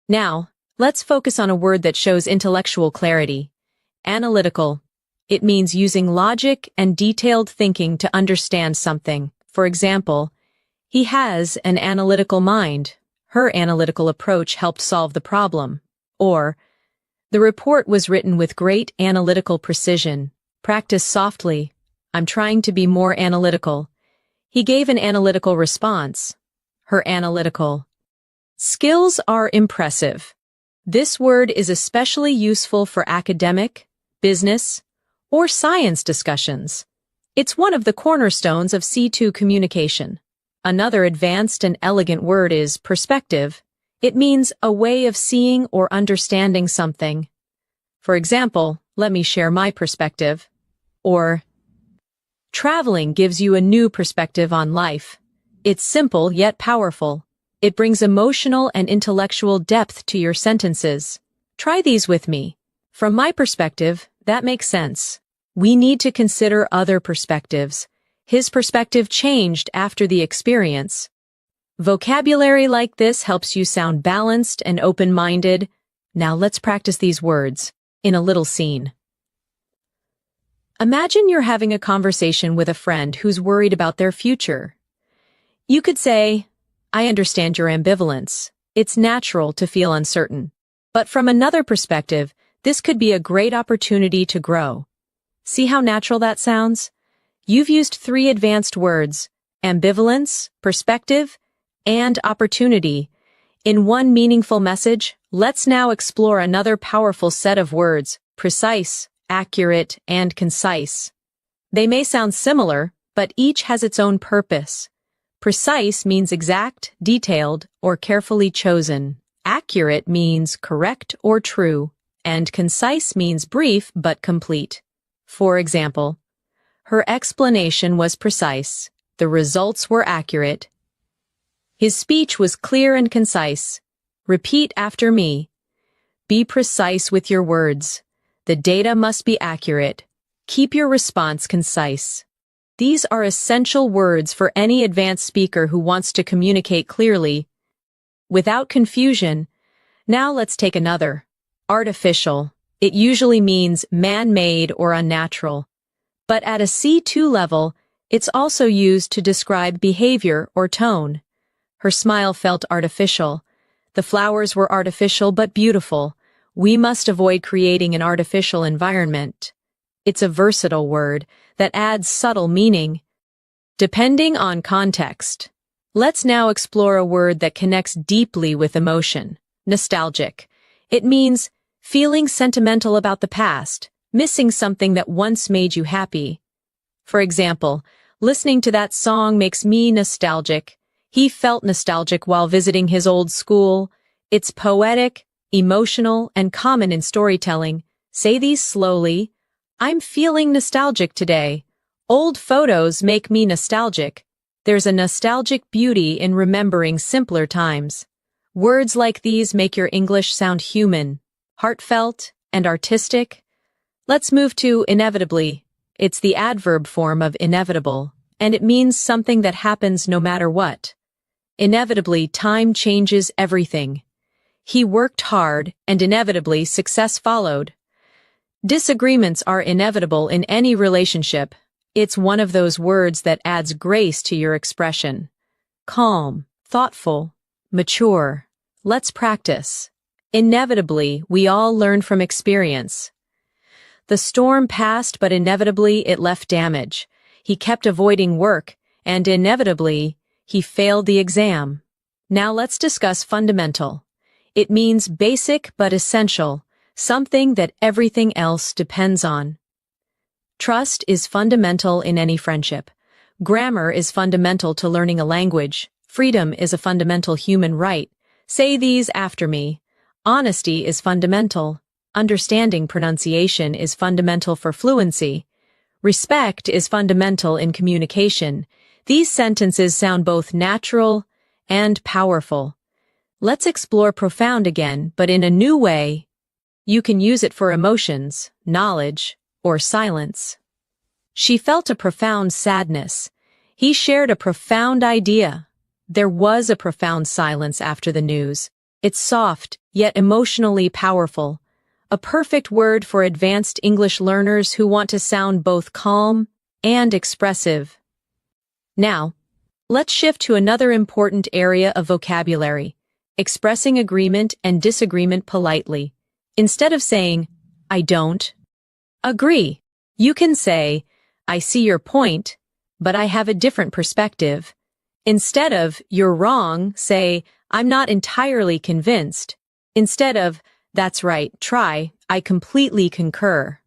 Now, let's focus on a word that shows intellectual clarity. Analytical. It means using logic and detailed thinking to understand something. For example, he has an analytical mind. Her analytical approach helped solve the problem. Or, The report was written with great analytical precision. Practice softly. I'm trying to be more analytical. He gave an analytical response. Her analytical skills are impressive. This word is especially useful for academic, business, or science discussions. It's one of the cornerstones of C2 communication. Another advanced and elegant word is perspective. It means a way of seeing or understanding something. For example, let me share my perspective. Or, traveling gives you a new perspective on life. It's simple yet powerful. It brings emotional and intellectual depth to your sentences. Try these with me. From my perspective, that makes sense. We need to consider other perspectives. His perspective changed after the experience. Vocabulary like this helps you sound balanced and open-minded. Now let's practice these words in a little scene. Imagine you're having a conversation with a friend who's worried about their future. You could say, I understand your ambivalence. It's natural to feel uncertain. But from another perspective, this could be a great opportunity to grow. See how natural that sounds? You've used 3 advanced words, ambivalence, perspective, and opportunity. In one meaningful message, let's now explore another powerful set of words, precise, accurate, and concise. They may sound similar, but each has its own purpose. Precise means exact, detailed, or carefully chosen. Accurate means correct or true, and concise means brief but complete. For example, her explanation was precise. The results were accurate. His speech was clear and concise. Repeat after me. Be precise with your words. The data must be accurate. Keep your response concise. These are essential words for any advanced speaker who wants to communicate clearly, without confusion. Now let's take another. Artificial. It usually means man-made or unnatural. But at a C2 level, it's also used to describe behavior or tone. Her smile felt artificial. The flowers were artificial but beautiful. We must avoid creating an artificial environment. It's a versatile word that adds subtle meaning, depending on context. Let's now explore a word that connects deeply with emotion. Nostalgic. It means feeling sentimental about the past, missing something that once made you happy. For example, listening to that song makes me nostalgic. He felt nostalgic while visiting his old school. It's poetic, emotional, and common in storytelling. Say these slowly. I'm feeling nostalgic today. Old photos make me nostalgic. There's a nostalgic beauty in remembering simpler times. Words like these make your English sound human, heartfelt, and artistic. Let's move to inevitably. It's the adverb form of inevitable, and it means something that happens no matter what. Inevitably, time changes everything. He worked hard, and inevitably, success followed. Disagreements are inevitable in any relationship. It's one of those words that adds grace to your expression. Calm, thoughtful, mature. Let's practice. Inevitably, we all learn from experience. The storm passed, but inevitably it left damage. He kept avoiding work, and inevitably, he failed the exam. Now let's discuss fundamental. It means basic but essential. Something that everything else depends on. Trust is fundamental in any friendship. Grammar is fundamental to learning a language. Freedom is a fundamental human right. Say these after me. Honesty is fundamental. Understanding pronunciation is fundamental for fluency. Respect is fundamental in communication. These sentences sound both natural and powerful. Let's explore profound again, but in a new way. You can use it for emotions, knowledge, or silence. She felt a profound sadness. He shared a profound idea. There was a profound silence after the news. It's soft, yet emotionally powerful. A perfect word for advanced English learners who want to sound both calm and expressive. Now, let's shift to another important area of vocabulary, expressing agreement and disagreement politely. Instead of saying, I don't agree, you can say, I see your point, but I have a different perspective. Instead of, you're wrong, say, I'm not entirely convinced. Instead of, that's right, try, I completely concur.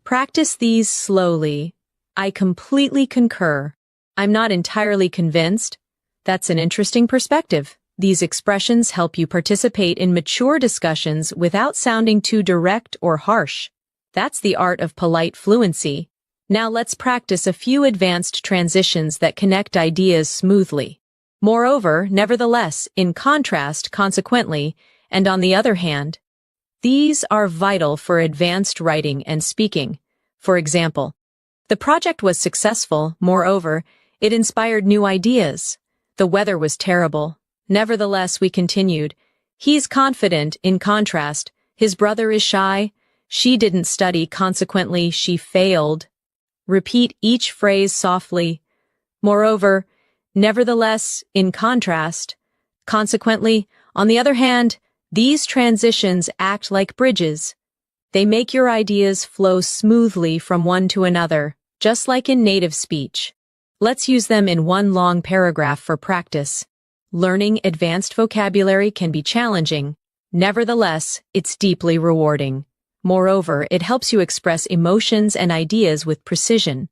Practice these slowly. I completely concur. I'm not entirely convinced. That's an interesting perspective. These expressions help you participate in mature discussions without sounding too direct or harsh. That's the art of polite fluency. Now let's practice a few advanced transitions that connect ideas smoothly. Moreover, nevertheless, in contrast, consequently, and on the other hand, these are vital for advanced writing and speaking. For example, the project was successful. Moreover, it inspired new ideas. The weather was terrible. Nevertheless, we continued. He's confident. In contrast, his brother is shy. She didn't study. Consequently, she failed. Repeat each phrase softly. Moreover, nevertheless, in contrast. Consequently, on the other hand, these transitions act like bridges. They make your ideas flow smoothly from one to another, just like in native speech. Let's use them in one long paragraph for practice. Learning advanced vocabulary can be challenging. Nevertheless, it's deeply rewarding. Moreover, it helps you express emotions and ideas with precision.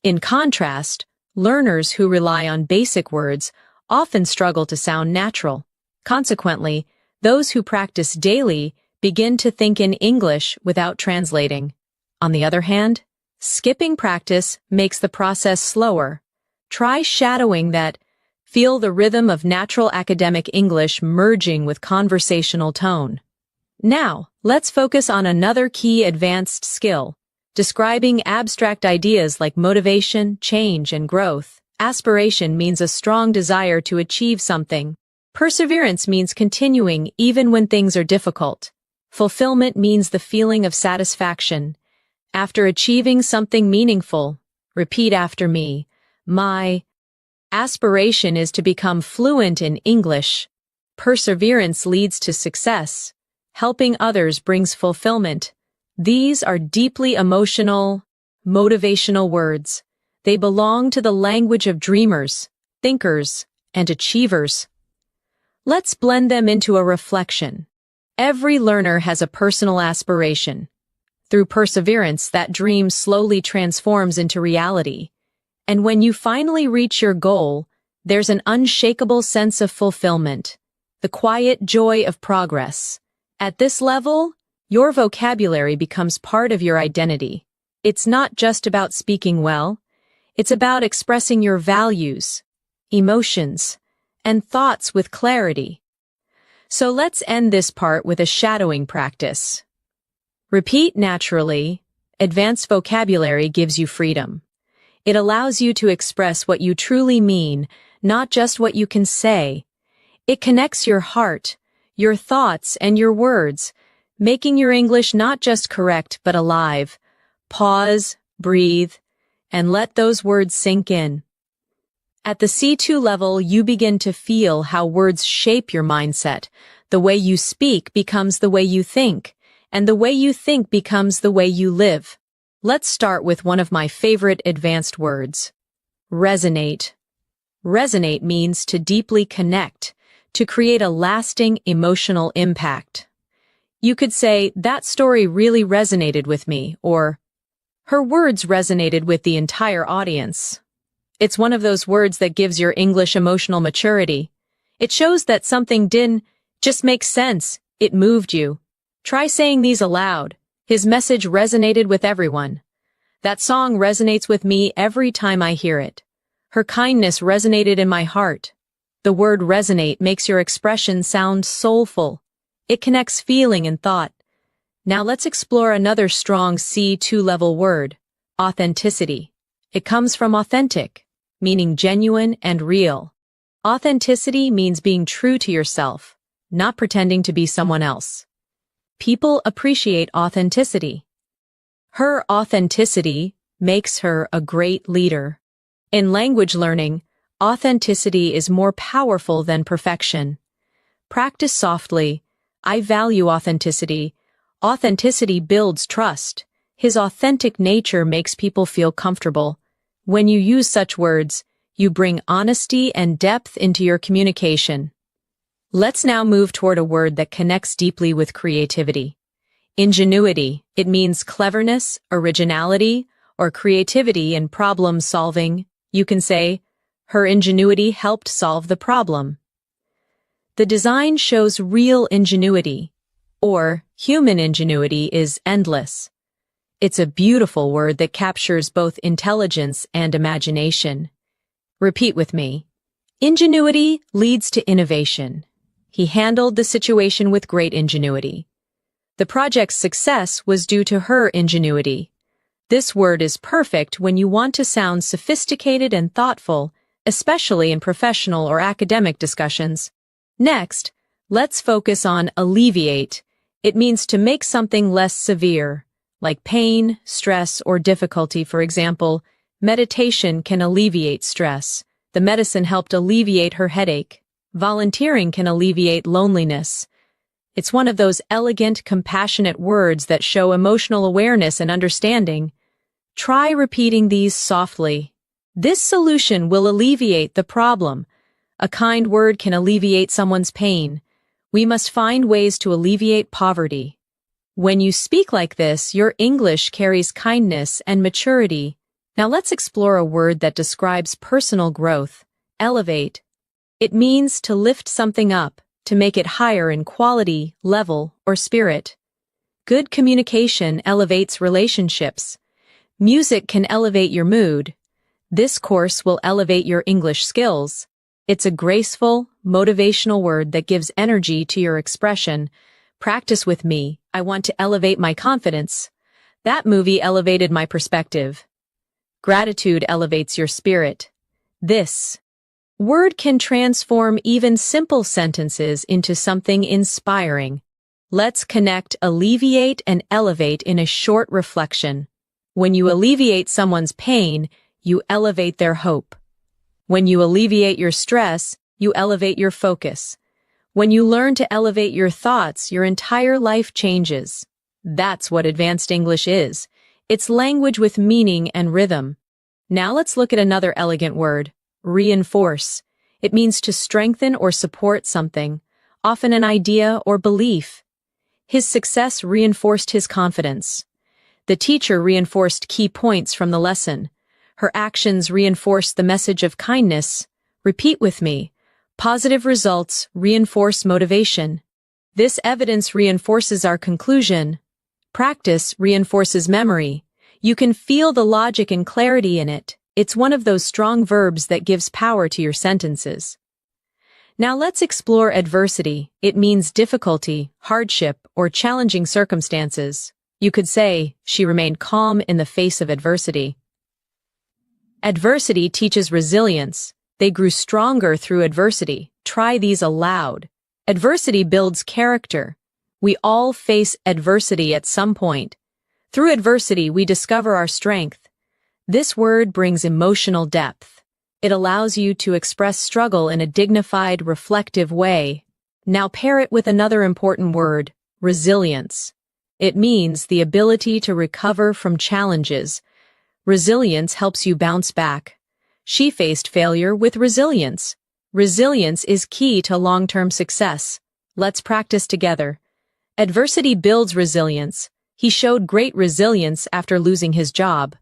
In contrast, learners who rely on basic words often struggle to sound natural. Consequently, those who practice daily begin to think in English without translating. On the other hand, skipping practice makes the process slower. Try shadowing that. Feel the rhythm of natural academic English merging with conversational tone. Now, let's focus on another key advanced skill, describing abstract ideas like motivation, change, and growth. Aspiration means a strong desire to achieve something. Perseverance means continuing even when things are difficult. Fulfillment means the feeling of satisfaction. After achieving something meaningful, repeat after me. My aspiration is to become fluent in English. Perseverance leads to success. Helping others brings fulfillment. These are deeply emotional, motivational words. They belong to the language of dreamers, thinkers, and achievers. Let's blend them into a reflection. Every learner has a personal aspiration. Through perseverance, that dream slowly transforms into reality. And when you finally reach your goal, there's an unshakable sense of fulfillment, the quiet joy of progress. At this level, your vocabulary becomes part of your identity. It's not just about speaking well, it's about expressing your values, emotions, and thoughts with clarity. So let's end this part with a shadowing practice. Repeat naturally. Advanced vocabulary gives you freedom. It allows you to express what you truly mean, not just what you can say. It connects your heart, your thoughts, and your words, making your English not just correct but alive. Pause, breathe, and let those words sink in. At the C2 level, you begin to feel how words shape your mindset. The way you speak becomes the way you think, and the way you think becomes the way you live. Let's start with one of my favorite advanced words. Resonate. Resonate means to deeply connect, to create a lasting emotional impact. You could say, that story really resonated with me, or her words resonated with the entire audience. It's one of those words that gives your English emotional maturity. It shows that something didn't just make sense, it moved you. Try saying these aloud. His message resonated with everyone. That song resonates with me every time I hear it. Her kindness resonated in my heart. The word resonate makes your expression sound soulful. It connects feeling and thought. Now let's explore another strong C2 level word, authenticity. It comes from authentic, meaning genuine and real. Authenticity means being true to yourself, not pretending to be someone else. People appreciate authenticity. Her authenticity makes her a great leader. In language learning, authenticity is more powerful than perfection. Practice softly. I value authenticity. Authenticity builds trust. His authentic nature makes people feel comfortable. When you use such words, you bring honesty and depth into your communication. Let's now move toward a word that connects deeply with creativity. Ingenuity. It means cleverness, originality, or creativity in problem solving. You can say, her ingenuity helped solve the problem. The design shows real ingenuity, or human ingenuity is endless. It's a beautiful word that captures both intelligence and imagination. Repeat with me. Ingenuity leads to innovation. He handled the situation with great ingenuity. The project's success was due to her ingenuity. This word is perfect when you want to sound sophisticated and thoughtful, especially in professional or academic discussions. Next, let's focus on alleviate. It means to make something less severe, like pain, stress, or difficulty. For example, meditation can alleviate stress. The medicine helped alleviate her headache. Volunteering can alleviate loneliness. It's one of those elegant, compassionate words that show emotional awareness and understanding. Try repeating these softly. This solution will alleviate the problem. A kind word can alleviate someone's pain. We must find ways to alleviate poverty. When you speak like this, your English carries kindness and maturity. Now let's explore a word that describes personal growth. Elevate. It means to lift something up, to make it higher in quality, level, or spirit. Good communication elevates relationships. Music can elevate your mood. This course will elevate your English skills. It's a graceful, motivational word that gives energy to your expression. Practice with me. I want to elevate my confidence. That movie elevated my perspective. Gratitude elevates your spirit. This word can transform even simple sentences into something inspiring. Let's connect alleviate and elevate in a short reflection. When you alleviate someone's pain, you elevate their hope. When you alleviate your stress, you elevate your focus. When you learn to elevate your thoughts, your entire life changes. That's what advanced English is. It's language with meaning and rhythm. Now let's look at another elegant word. Reinforce. It means to strengthen or support something, often an idea or belief. His success reinforced his confidence. The teacher reinforced key points from the lesson. Her actions reinforced the message of kindness. Repeat with me. Positive results reinforce motivation. This evidence reinforces our conclusion. Practice reinforces memory. You can feel the logic and clarity in it. It's one of those strong verbs that gives power to your sentences. Now let's explore adversity. It means difficulty, hardship, or challenging circumstances. You could say, she remained calm in the face of adversity. Adversity teaches resilience. They grew stronger through adversity. Try these aloud. Adversity builds character. We all face adversity at some point. Through adversity, we discover our strength. This word brings emotional depth. It allows you to express struggle in a dignified, reflective way. Now pair it with another important word, resilience. It means the ability to recover from challenges. Resilience helps you bounce back. She faced failure with resilience. Resilience is key to long-term success. Let's practice together. Adversity builds resilience. He showed great resilience after losing his job.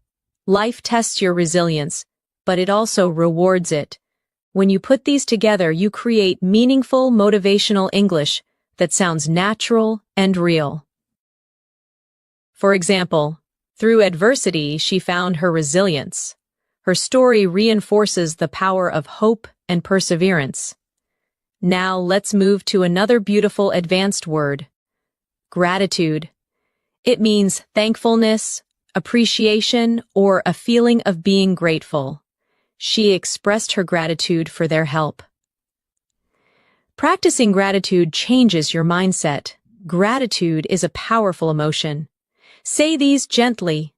Life tests your resilience, but it also rewards it. When you put these together, you create meaningful, motivational English that sounds natural and real. For example, through adversity, she found her resilience. Her story reinforces the power of hope and perseverance. Now let's move to another beautiful advanced word, gratitude. It means thankfulness, appreciation, or a feeling of being grateful. She expressed her gratitude for their help. Practicing gratitude changes your mindset. Gratitude is a powerful emotion. Say these gently.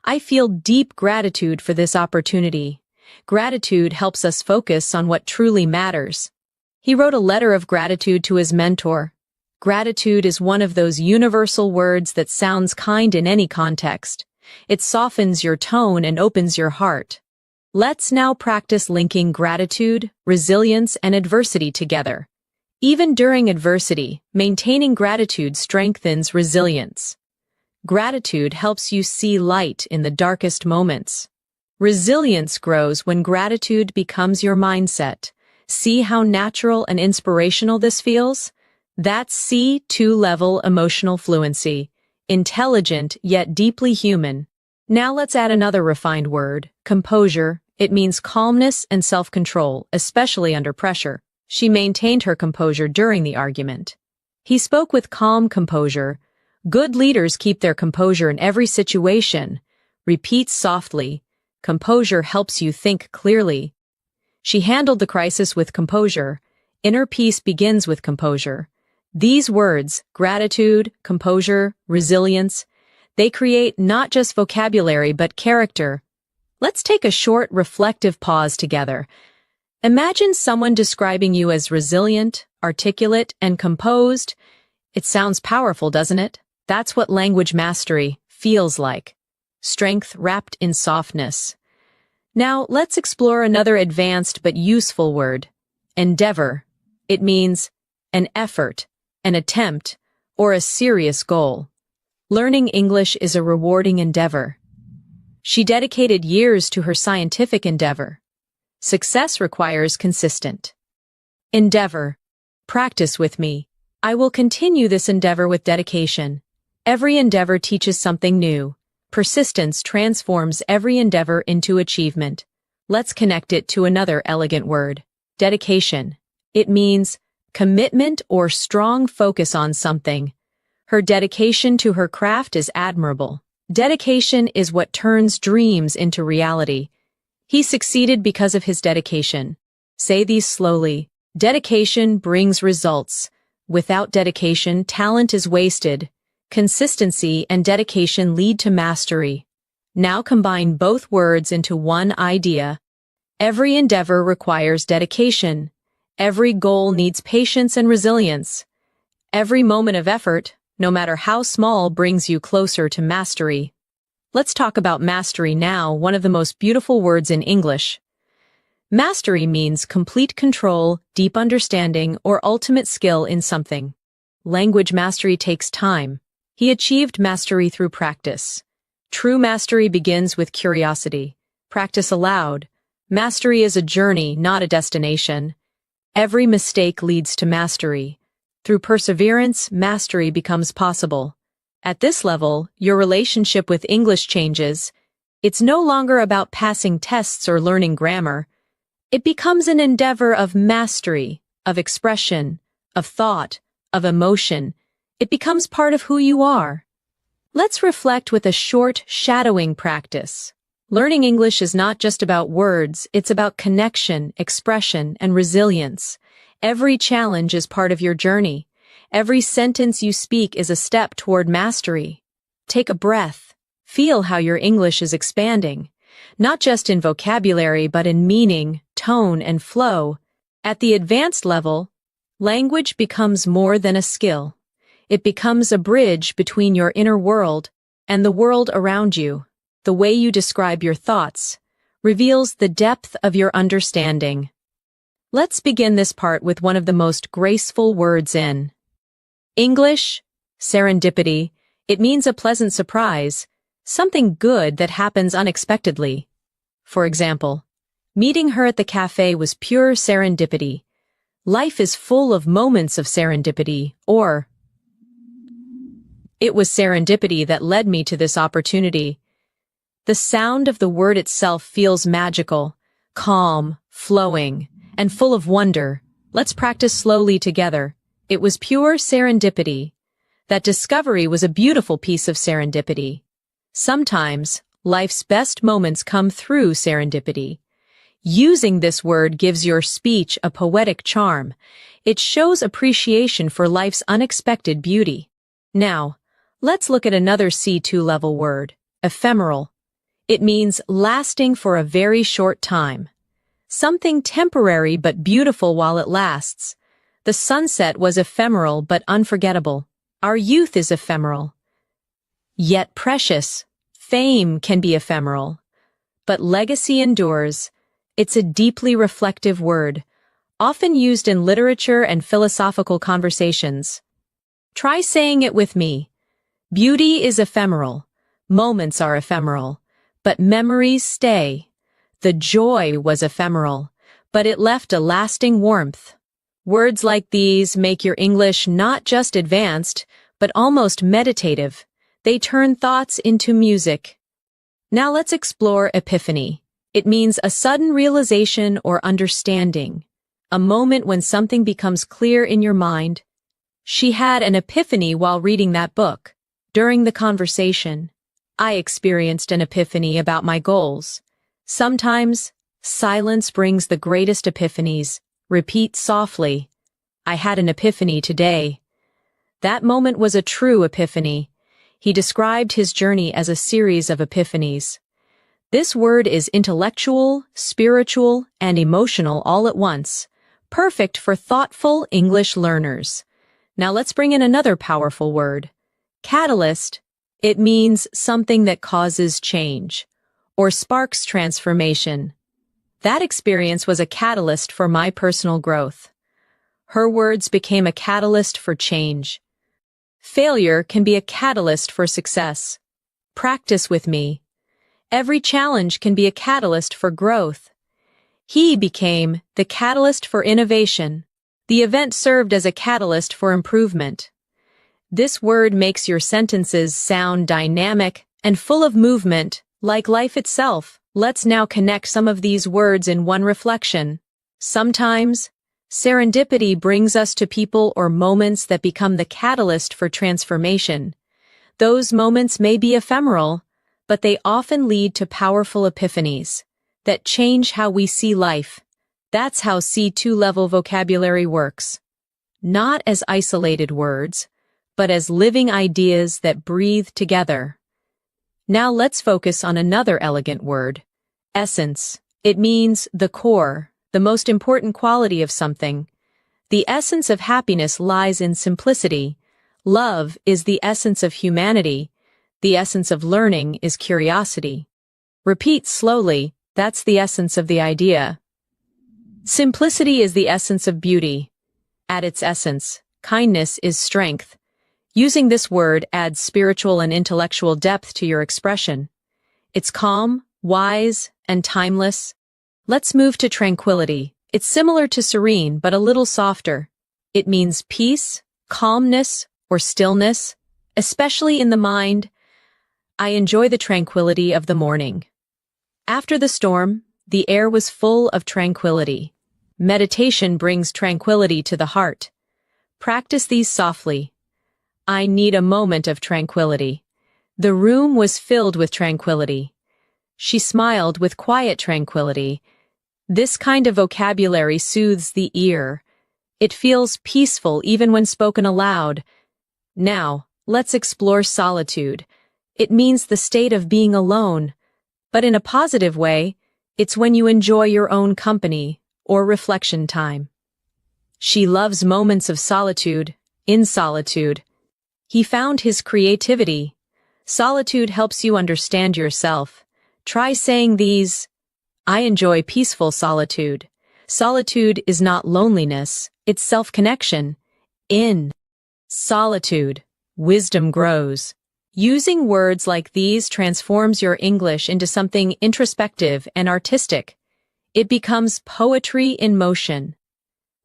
I feel deep gratitude for this opportunity. Gratitude helps us focus on what truly matters. He wrote a letter of gratitude to his mentor. Gratitude is one of those universal words that sounds kind in any context. It softens your tone and opens your heart. Let's now practice linking gratitude, resilience, and adversity together. Even during adversity, maintaining gratitude strengthens resilience. Gratitude helps you see light in the darkest moments. Resilience grows when gratitude becomes your mindset. See how natural and inspirational this feels? That's C2-level emotional fluency. Intelligent yet deeply human. Now let's add another refined word, composure. It means calmness and self-control, especially under pressure. She maintained her composure during the argument. He spoke with calm composure. Good leaders keep their composure in every situation. Repeat softly. Composure helps you think clearly. She handled the crisis with composure. Inner peace begins with composure. These words, gratitude, composure, resilience, they create not just vocabulary but character. Let's take a short, reflective pause together. Imagine someone describing you as resilient, articulate, and composed. It sounds powerful, doesn't it? That's what language mastery feels like. Strength wrapped in softness. Now, let's explore another advanced but useful word, endeavor. It means an effort, an attempt, or a serious goal. Learning English is a rewarding endeavor. She dedicated years to her scientific endeavor. Success requires consistent endeavor. Practice with me. I will continue this endeavor with dedication. Every endeavor teaches something new. Persistence transforms every endeavor into achievement. Let's connect it to another elegant word, dedication. It means commitment or strong focus on something. Her dedication to her craft is admirable. Dedication is what turns dreams into reality. He succeeded because of his dedication. Say these slowly. Dedication brings results. Without dedication, talent is wasted. Consistency and dedication lead to mastery. Now combine both words into one idea. Every endeavor requires dedication. Every goal needs patience and resilience. Every moment of effort, no matter how small, brings you closer to mastery. Let's talk about mastery now, one of the most beautiful words in English. Mastery means complete control, deep understanding, or ultimate skill in something. Language mastery takes time. He achieved mastery through practice. True mastery begins with curiosity. Practice aloud. Mastery is a journey, not a destination. Every mistake leads to mastery. Through perseverance, mastery becomes possible. At this level, your relationship with English changes. It's no longer about passing tests or learning grammar. It becomes an endeavor of mastery, of expression, of thought, of emotion. It becomes part of who you are. Let's reflect with a short shadowing practice. Learning English is not just about words, it's about connection, expression, and resilience. Every challenge is part of your journey. Every sentence you speak is a step toward mastery. Take a breath. Feel how your English is expanding, not just in vocabulary but in meaning, tone, and flow. At the advanced level, language becomes more than a skill. It becomes a bridge between your inner world and the world around you. The way you describe your thoughts reveals the depth of your understanding. Let's begin this part with one of the most graceful words in English, serendipity. It means a pleasant surprise, something good that happens unexpectedly. For example, meeting her at the cafe was pure serendipity. Life is full of moments of serendipity, or it was serendipity that led me to this opportunity. The sound of the word itself feels magical, calm, flowing, and full of wonder. Let's practice slowly together. It was pure serendipity. That discovery was a beautiful piece of serendipity. Sometimes, life's best moments come through serendipity. Using this word gives your speech a poetic charm. It shows appreciation for life's unexpected beauty. Now, let's look at another C2 level word, ephemeral. It means lasting for a very short time. Something temporary but beautiful while it lasts. The sunset was ephemeral but unforgettable. Our youth is ephemeral, yet precious. Fame can be ephemeral, but legacy endures. It's a deeply reflective word, often used in literature and philosophical conversations. Try saying it with me. Beauty is ephemeral. Moments are ephemeral, but memories stay. The joy was ephemeral, but it left a lasting warmth. Words like these make your English not just advanced, but almost meditative. They turn thoughts into music. Now let's explore epiphany. It means a sudden realization or understanding, a moment when something becomes clear in your mind. She had an epiphany while reading that book. During the conversation, I experienced an epiphany about my goals. Sometimes, silence brings the greatest epiphanies. Repeat softly. I had an epiphany today. That moment was a true epiphany. He described his journey as a series of epiphanies. This word is intellectual, spiritual, and emotional all at once, perfect for thoughtful English learners. Now let's bring in another powerful word. Catalyst. It means something that causes change, or sparks transformation. That experience was a catalyst for my personal growth. Her words became a catalyst for change. Failure can be a catalyst for success. Practice with me. Every challenge can be a catalyst for growth. He became the catalyst for innovation. The event served as a catalyst for improvement. This word makes your sentences sound dynamic and full of movement, like life itself. Let's now connect some of these words in one reflection. Sometimes, serendipity brings us to people or moments that become the catalyst for transformation. Those moments may be ephemeral, but they often lead to powerful epiphanies that change how we see life. That's how C2 level vocabulary works. Not as isolated words, but as living ideas that breathe together. Now let's focus on another elegant word. Essence. It means the core, the most important quality of something. The essence of happiness lies in simplicity. Love is the essence of humanity. The essence of learning is curiosity. Repeat slowly. That's the essence of the idea. Simplicity is the essence of beauty. At its essence, kindness is strength. Using this word adds spiritual and intellectual depth to your expression. It's calm, wise, and timeless. Let's move to tranquility. It's similar to serene, but a little softer. It means peace, calmness, or stillness, especially in the mind. I enjoy the tranquility of the morning. After the storm, the air was full of tranquility. Meditation brings tranquility to the heart. Practice these softly. I need a moment of tranquility. The room was filled with tranquility. She smiled with quiet tranquility. This kind of vocabulary soothes the ear. It feels peaceful even when spoken aloud. Now, let's explore solitude. It means the state of being alone. But in a positive way, it's when you enjoy your own company or reflection time. She loves moments of solitude. In solitude, he found his creativity. Solitude helps you understand yourself. Try saying these. I enjoy peaceful solitude. Solitude is not loneliness, it's self-connection. In solitude, wisdom grows. Using words like these transforms your English into something introspective and artistic. It becomes poetry in motion.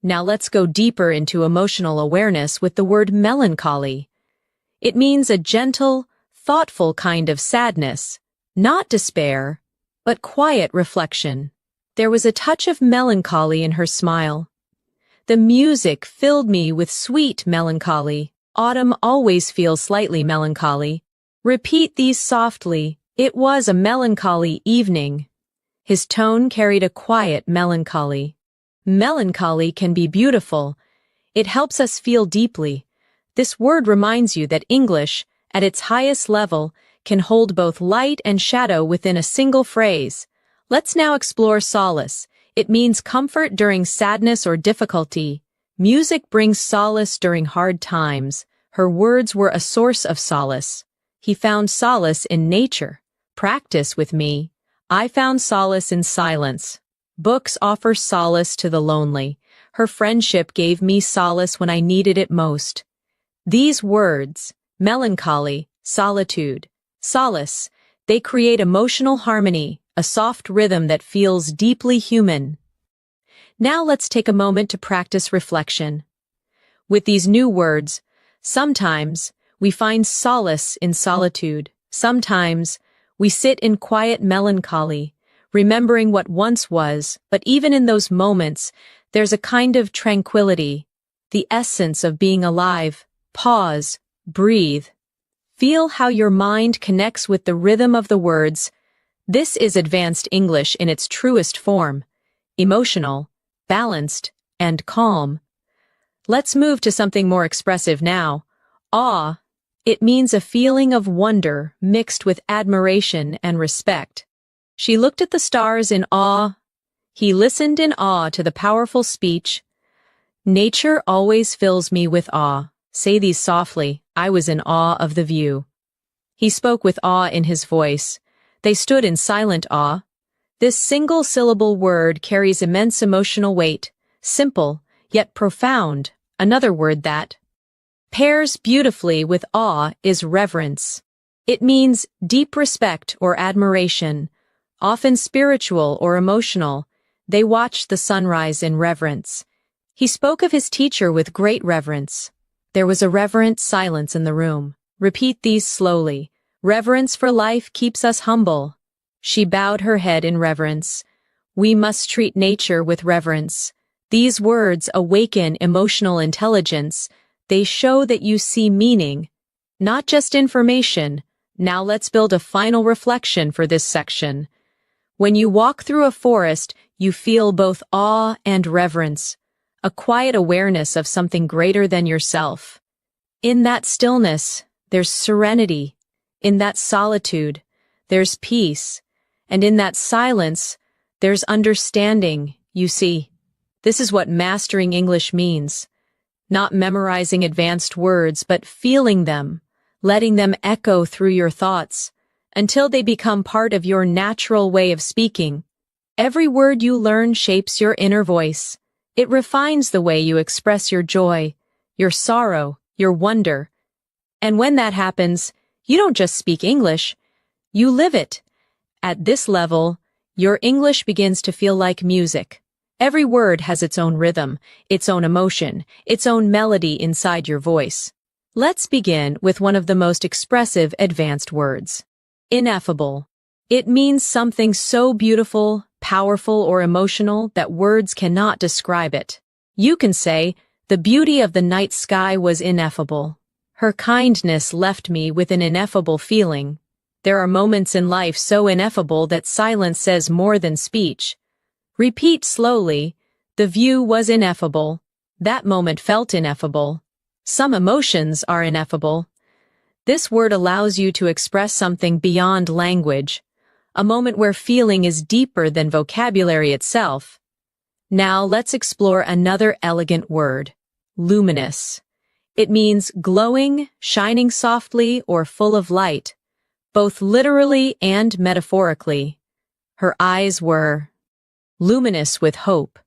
Now let's go deeper into emotional awareness with the word melancholy. It means a gentle, thoughtful kind of sadness, not despair, but quiet reflection. There was a touch of melancholy in her smile. The music filled me with sweet melancholy. Autumn always feels slightly melancholy. Repeat these softly. It was a melancholy evening. His tone carried a quiet melancholy. Melancholy can be beautiful. It helps us feel deeply. This word reminds you that English, at its highest level, can hold both light and shadow within a single phrase. Let's now explore solace. It means comfort during sadness or difficulty. Music brings solace during hard times. Her words were a source of solace. He found solace in nature. Practice with me. I found solace in silence. Books offer solace to the lonely. Her friendship gave me solace when I needed it most. These words, melancholy, solitude, solace, they create emotional harmony, a soft rhythm that feels deeply human. Now let's take a moment to practice reflection. With these new words, sometimes we find solace in solitude. Sometimes we sit in quiet melancholy, remembering what once was, but even in those moments, there's a kind of tranquility, the essence of being alive. Pause, breathe. Feel how your mind connects with the rhythm of the words. This is advanced English in its truest form, emotional, balanced, and calm. Let's move to something more expressive now. Awe. It means a feeling of wonder mixed with admiration and respect. She looked at the stars in awe. He listened in awe to the powerful speech. Nature always fills me with awe. Say these softly. I was in awe of the view. He spoke with awe in his voice. They stood in silent awe. This single-syllable word carries immense emotional weight, simple, yet profound. Another word that pairs beautifully with awe is reverence. It means deep respect or admiration, often spiritual or emotional. They watched the sunrise in reverence. He spoke of his teacher with great reverence. There was a reverent silence in the room. Repeat these slowly. Reverence for life keeps us humble. She bowed her head in reverence. We must treat nature with reverence. These words awaken emotional intelligence. They show that you see meaning, not just information. Now let's build a final reflection for this section. When you walk through a forest, you feel both awe and reverence, a quiet awareness of something greater than yourself. In that stillness, there's serenity. In that solitude, there's peace. And in that silence, there's understanding. You see, this is what mastering English means. Not memorizing advanced words, but feeling them, letting them echo through your thoughts, until they become part of your natural way of speaking. Every word you learn shapes your inner voice. It refines the way you express your joy, your sorrow, your wonder. And when that happens, you don't just speak English, you live it. At this level, your English begins to feel like music. Every word has its own rhythm, its own emotion, its own melody inside your voice. Let's begin with one of the most expressive advanced words. Ineffable. It means something so beautiful, powerful, or emotional that words cannot describe it. You can say, the beauty of the night sky was ineffable. Her kindness left me with an ineffable feeling. There are moments in life so ineffable that silence says more than speech. Repeat slowly, the view was ineffable. That moment felt ineffable. Some emotions are ineffable. This word allows you to express something beyond language, a moment where feeling is deeper than vocabulary itself. Now let's explore another elegant word, luminous. It means glowing, shining softly, or full of light, both literally and metaphorically. Her eyes were luminous with hope.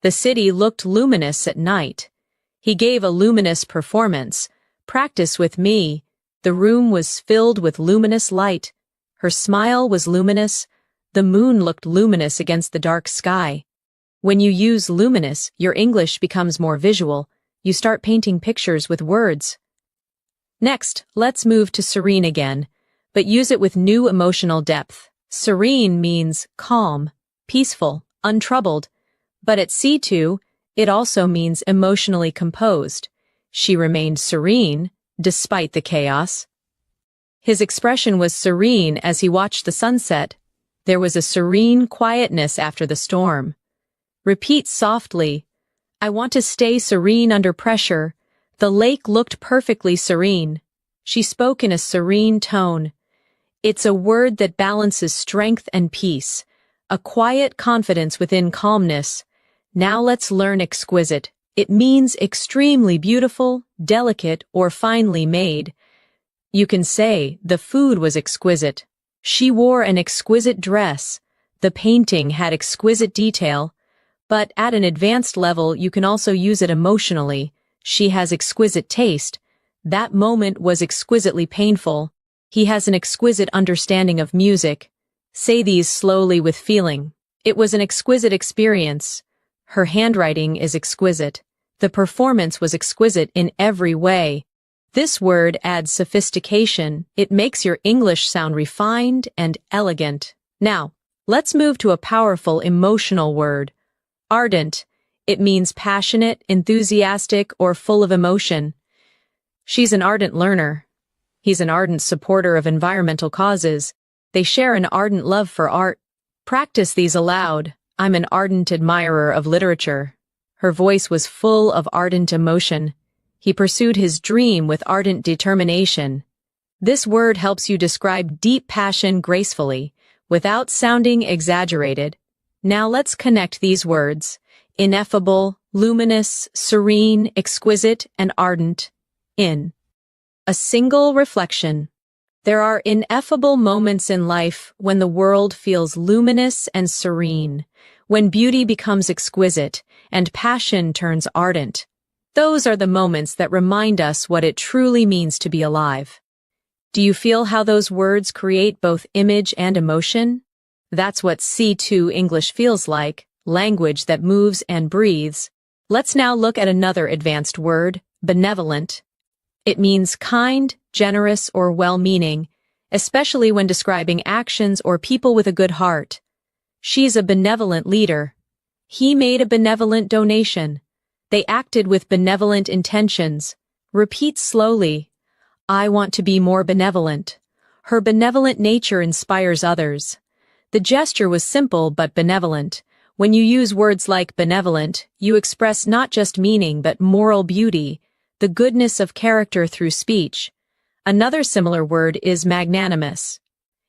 The city looked luminous at night. He gave a luminous performance. Practice with me. The room was filled with luminous light. Her smile was luminous. The moon looked luminous against the dark sky. When you use luminous, your English becomes more visual. You start painting pictures with words. Next, let's move to serene again, but use it with new emotional depth. Serene means calm, peaceful, untroubled. But at C2, it also means emotionally composed. She remained serene, despite the chaos. His expression was serene as he watched the sunset. There was a serene quietness after the storm. Repeat softly, I want to stay serene under pressure. The lake looked perfectly serene. She spoke in a serene tone. It's a word that balances strength and peace, a quiet confidence within calmness. Now let's learn exquisite. It means extremely beautiful, delicate, or finely made. You can say, the food was exquisite. She wore an exquisite dress. The painting had exquisite detail. But at an advanced level, you can also use it emotionally. She has exquisite taste. That moment was exquisitely painful. He has an exquisite understanding of music. Say these slowly with feeling. It was an exquisite experience. Her handwriting is exquisite. The performance was exquisite in every way. This word adds sophistication. It makes your English sound refined and elegant. Now, let's move to a powerful emotional word. Ardent. It means passionate, enthusiastic, or full of emotion. She's an ardent learner. He's an ardent supporter of environmental causes. They share an ardent love for art. Practice these aloud. I'm an ardent admirer of literature. Her voice was full of ardent emotion. He pursued his dream with ardent determination. This word helps you describe deep passion gracefully, without sounding exaggerated. Now let's connect these words. Ineffable, luminous, serene, exquisite, and ardent. In a single reflection. There are ineffable moments in life when the world feels luminous and serene, when beauty becomes exquisite and passion turns ardent. Those are the moments that remind us what it truly means to be alive. Do you feel how those words create both image and emotion? That's what C2 English feels like, language that moves and breathes. Let's now look at another advanced word, benevolent. It means kind, generous, or well-meaning, especially when describing actions or people with a good heart. She's a benevolent leader. He made a benevolent donation. They acted with benevolent intentions. Repeat slowly. I want to be more benevolent. Her benevolent nature inspires others. The gesture was simple but benevolent. When you use words like benevolent, you express not just meaning but moral beauty, the goodness of character through speech. Another similar word is magnanimous.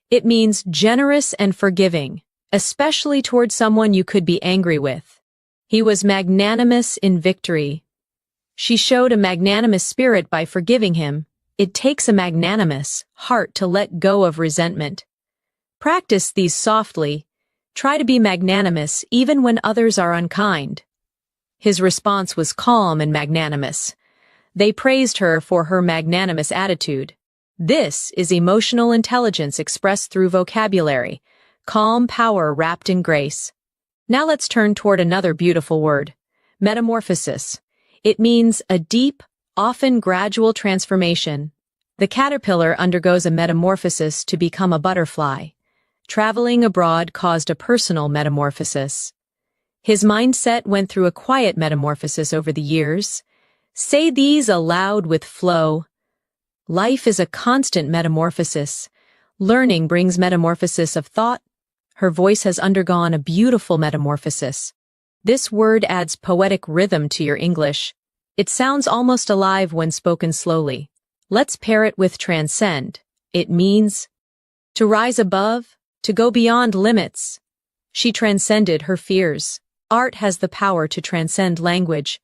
It means generous and forgiving, especially toward someone you could be angry with. He was magnanimous in victory. She showed a magnanimous spirit by forgiving him. It takes a magnanimous heart to let go of resentment. Practice these softly. Try to be magnanimous even when others are unkind. His response was calm and magnanimous. They praised her for her magnanimous attitude. This is emotional intelligence expressed through vocabulary, calm power wrapped in grace. Now let's turn toward another beautiful word, metamorphosis. It means a deep, often gradual transformation. The caterpillar undergoes a metamorphosis to become a butterfly. Traveling abroad caused a personal metamorphosis. His mindset went through a quiet metamorphosis over the years. Say these aloud with flow. Life is a constant metamorphosis. Learning brings metamorphosis of thought. Her voice has undergone a beautiful metamorphosis. This word adds poetic rhythm to your English. It sounds almost alive when spoken slowly. Let's pair it with transcend. It means to rise above, to go beyond limits. She transcended her fears. Art has the power to transcend language.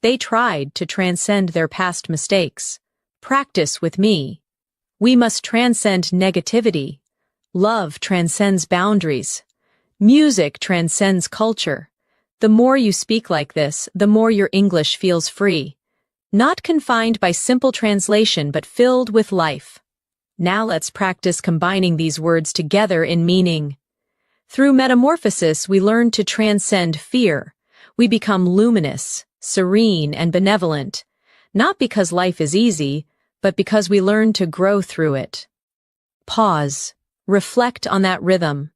They tried to transcend their past mistakes. Practice with me. We must transcend negativity. Love transcends boundaries. Music transcends culture. The more you speak like this, the more your English feels free. Not confined by simple translation, but filled with life. Now let's practice combining these words together in meaning. Through metamorphosis, we learn to transcend fear. We become luminous, serene, and benevolent, not because life is easy, but because we learn to grow through it. Pause. Reflect on that rhythm.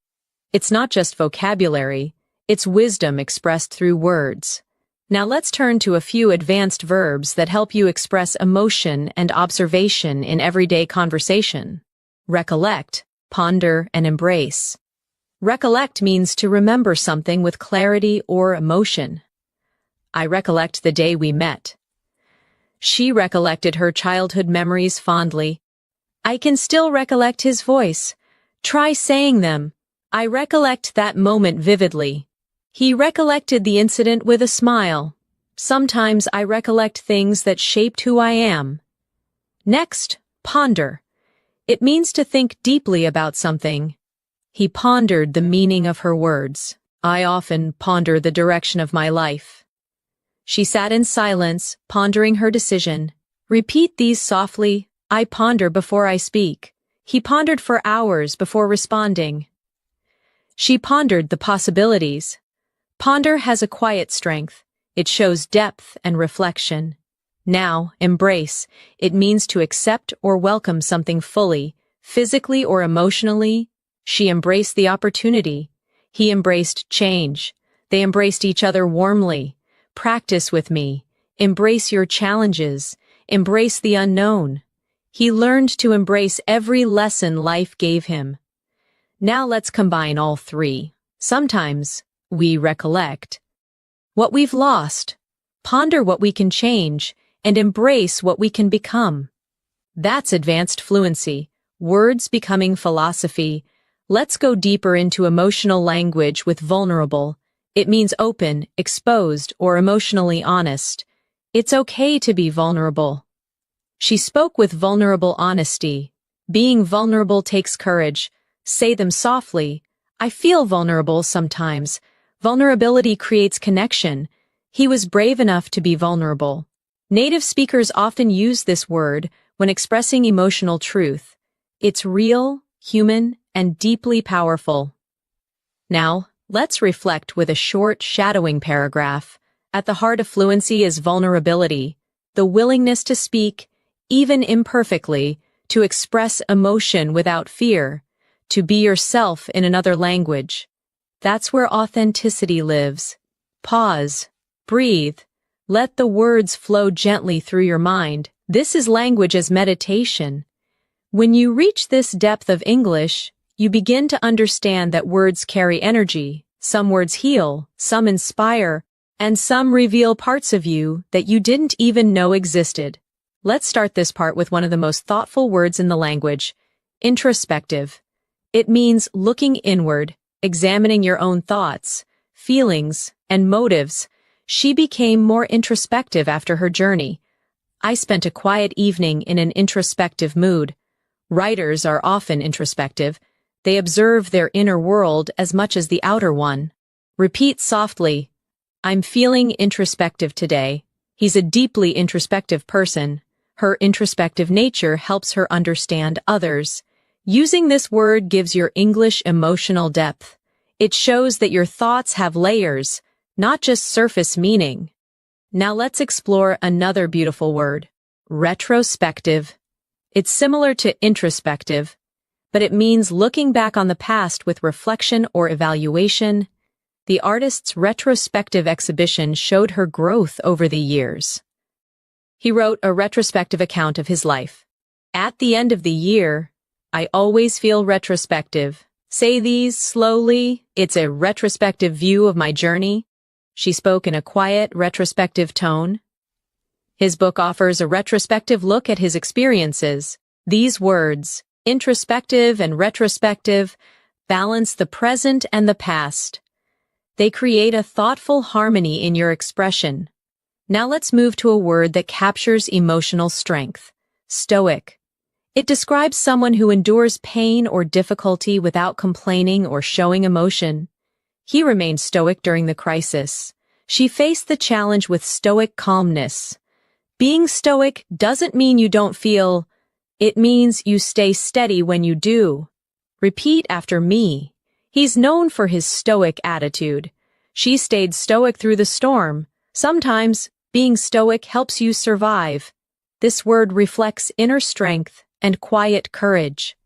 It's not just vocabulary, it's wisdom expressed through words. Now let's turn to a few advanced verbs that help you express emotion and observation in everyday conversation. Recollect, ponder, and embrace. Recollect means to remember something with clarity or emotion. I recollect the day we met. She recollected her childhood memories fondly. I can still recollect his voice. Try saying them. I recollect that moment vividly. He recollected the incident with a smile. Sometimes I recollect things that shaped who I am. Next, ponder. It means to think deeply about something. He pondered the meaning of her words. I often ponder the direction of my life. She sat in silence, pondering her decision. Repeat these softly. I ponder before I speak. He pondered for hours before responding. She pondered the possibilities. Ponder has a quiet strength. It shows depth and reflection. Now, embrace. It means to accept or welcome something fully, physically or emotionally. She embraced the opportunity. He embraced change. They embraced each other warmly. Practice with me. Embrace your challenges. Embrace the unknown. He learned to embrace every lesson life gave him. Now let's combine all three. Sometimes we recollect what we've lost, ponder what we can change, and embrace what we can become. That's advanced fluency, words becoming philosophy. Let's go deeper into emotional language with vulnerable. It means open, exposed, or emotionally honest. It's okay to be vulnerable. She spoke with vulnerable honesty. Being vulnerable takes courage. Say them softly. I feel vulnerable sometimes. Vulnerability creates connection. He was brave enough to be vulnerable. Native speakers often use this word when expressing emotional truth. It's real, human, and deeply powerful. Now, let's reflect with a short, shadowing paragraph. At the heart of fluency is vulnerability, the willingness to speak, even imperfectly, to express emotion without fear, to be yourself in another language. That's where authenticity lives. Pause. Breathe. Let the words flow gently through your mind. This is language as meditation. When you reach this depth of English, you begin to understand that words carry energy. Some words heal, some inspire, and some reveal parts of you that you didn't even know existed. Let's start this part with one of the most thoughtful words in the language, introspective. It means looking inward, examining your own thoughts, feelings, and motives. She became more introspective after her journey. I spent a quiet evening in an introspective mood. Writers are often introspective. They observe their inner world as much as the outer one. Repeat softly, I'm feeling introspective today. He's a deeply introspective person. Her introspective nature helps her understand others. Using this word gives your English emotional depth. It shows that your thoughts have layers, not just surface meaning. Now let's explore another beautiful word, retrospective. It's similar to introspective, but it means looking back on the past with reflection or evaluation. The artist's retrospective exhibition showed her growth over the years. He wrote a retrospective account of his life. At the end of the year, I always feel retrospective. Say these slowly. It's a retrospective view of my journey. She spoke in a quiet, retrospective tone. His book offers a retrospective look at his experiences. These words, introspective and retrospective, balance the present and the past. They create a thoughtful harmony in your expression. Now let's move to a word that captures emotional strength, stoic. It describes someone who endures pain or difficulty without complaining or showing emotion. He remained stoic during the crisis. She faced the challenge with stoic calmness. Being stoic doesn't mean you don't feel. It means you stay steady when you do. Repeat after me. He's known for his stoic attitude. She stayed stoic through the storm. Sometimes, being stoic helps you survive. This word reflects inner strength and quiet courage.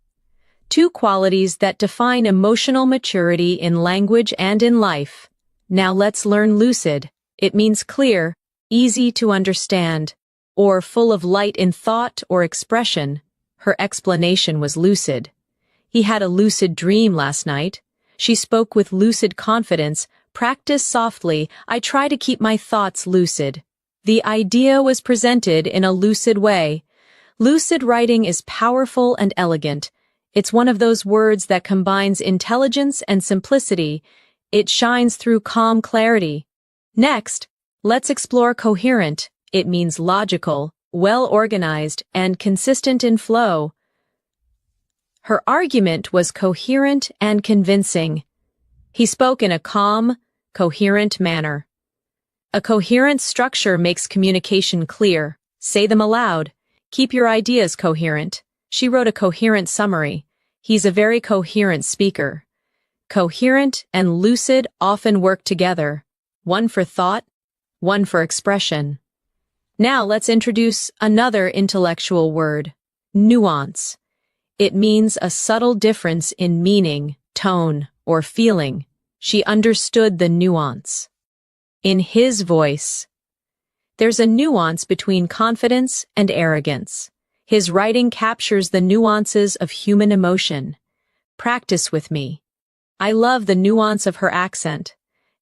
Two qualities that define emotional maturity in language and in life. Now let's learn lucid. It means clear, easy to understand, or full of light in thought or expression. Her explanation was lucid. He had a lucid dream last night. She spoke with lucid confidence. Practice softly. I try to keep my thoughts lucid. The idea was presented in a lucid way. Lucid writing is powerful and elegant. It's one of those words that combines intelligence and simplicity. It shines through calm clarity. Next, Let's explore coherent. It means logical, well-organized, and consistent in flow. Her argument was coherent and convincing. He spoke in a calm, coherent manner. A coherent structure makes communication clear. Say them aloud. Keep your ideas coherent. She wrote a coherent summary. He's a very coherent speaker. Coherent and lucid often work together. One for thought, one for expression. Now let's introduce another intellectual word, nuance. It means a subtle difference in meaning, tone, or feeling. She understood the nuance. In his voice. There's a nuance between confidence and arrogance. His writing captures the nuances of human emotion. Practice with me. I love the nuance of her accent.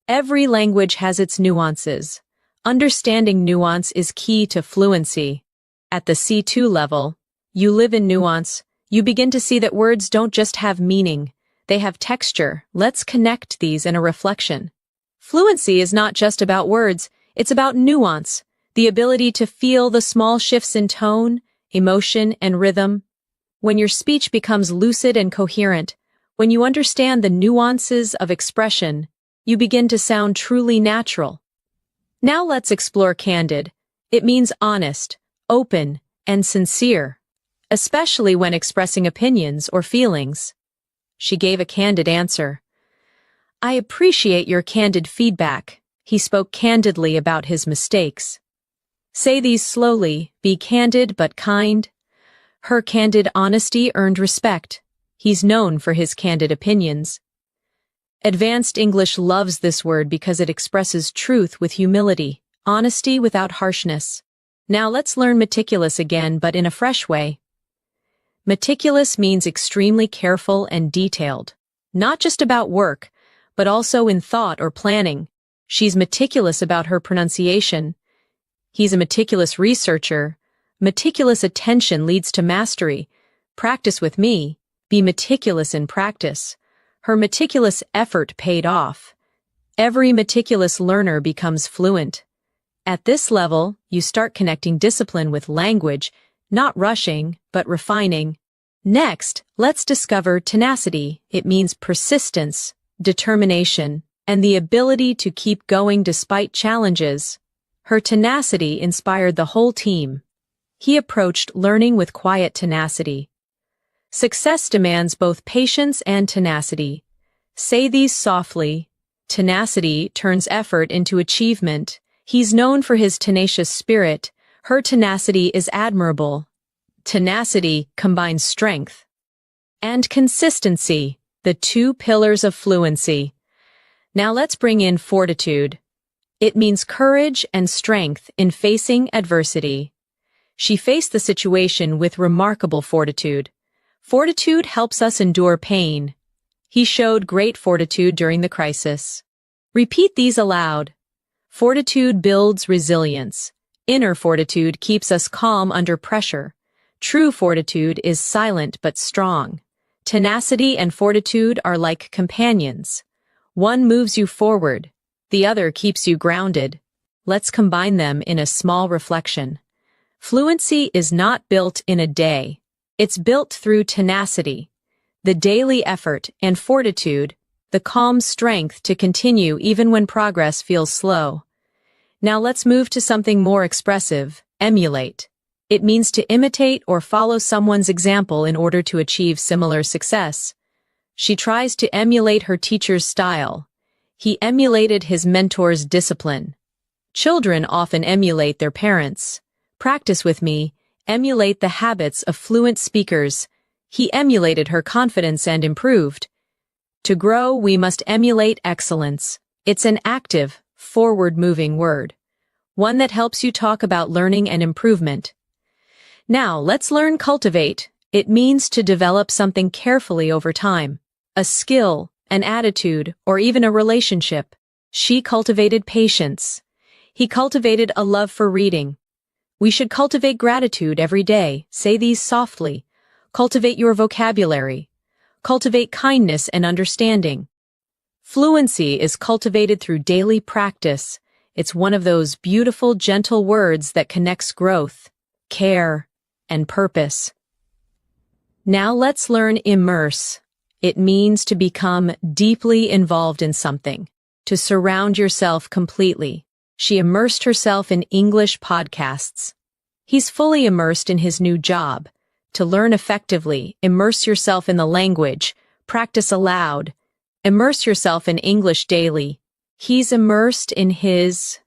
Every language has its nuances. Understanding nuance is key to fluency. At the C2 level, you live in nuance. You begin to see that words don't just have meaning. They have texture. Let's connect these in a reflection. Fluency is not just about words, it's about nuance, the ability to feel the small shifts in tone, emotion, and rhythm. When your speech becomes lucid and coherent, when you understand the nuances of expression, you begin to sound truly natural. Now let's explore candid. It means honest, open, and sincere, especially when expressing opinions or feelings. She gave a candid answer. I appreciate your candid feedback. He spoke candidly about his mistakes. Say these slowly, be candid but kind. Her candid honesty earned respect. He's known for his candid opinions. Advanced English loves this word because it expresses truth with humility, honesty without harshness. Now let's learn meticulous again, but in a fresh way. Meticulous means extremely careful and detailed, not just about work, but also in thought or planning. She's meticulous about her pronunciation. He's a meticulous researcher. Meticulous attention leads to mastery. Practice with me. Be meticulous in practice. Her meticulous effort paid off. Every meticulous learner becomes fluent. At this level, you start connecting discipline with language, not rushing, but refining. Next, let's discover tenacity. It means persistence, determination, and the ability to keep going despite challenges. Her tenacity inspired the whole team. He approached learning with quiet tenacity. Success demands both patience and tenacity. Say these softly. Tenacity turns effort into achievement. He's known for his tenacious spirit. Her tenacity is admirable. Tenacity combines strength and consistency, the two pillars of fluency. Now let's bring in fortitude. It means courage and strength in facing adversity. She faced the situation with remarkable fortitude. Fortitude helps us endure pain. He showed great fortitude during the crisis. Repeat these aloud. Fortitude builds resilience. Inner fortitude keeps us calm under pressure. True fortitude is silent but strong. Tenacity and fortitude are like companions. One moves you forward, the other keeps you grounded. Let's combine them in a small reflection. Fluency is not built in a day. It's built through tenacity, the daily effort, and fortitude, the calm strength to continue even when progress feels slow. Now let's move to something more expressive, emulate. It means to imitate or follow someone's example in order to achieve similar success. She tries to emulate her teacher's style. He emulated his mentor's discipline. Children often emulate their parents. Practice with me. Emulate the habits of fluent speakers. He emulated her confidence and improved. To grow, we must emulate excellence. It's an active, forward-moving word. One that helps you talk about learning and improvement. Now, let's learn cultivate. It means to develop something carefully over time. A skill, an attitude, or even a relationship. She cultivated patience. He cultivated a love for reading. We should cultivate gratitude every day. Say these softly. Cultivate your vocabulary. Cultivate kindness and understanding. Fluency is cultivated through daily practice. It's one of those beautiful, gentle words that connects growth, care, and purpose. Now let's learn immerse. It means to become deeply involved in something, to surround yourself completely. She immersed herself in English podcasts. He's fully immersed in his new job. To learn effectively, immerse yourself in the language, practice aloud, immerse yourself in English daily. He's immersed in his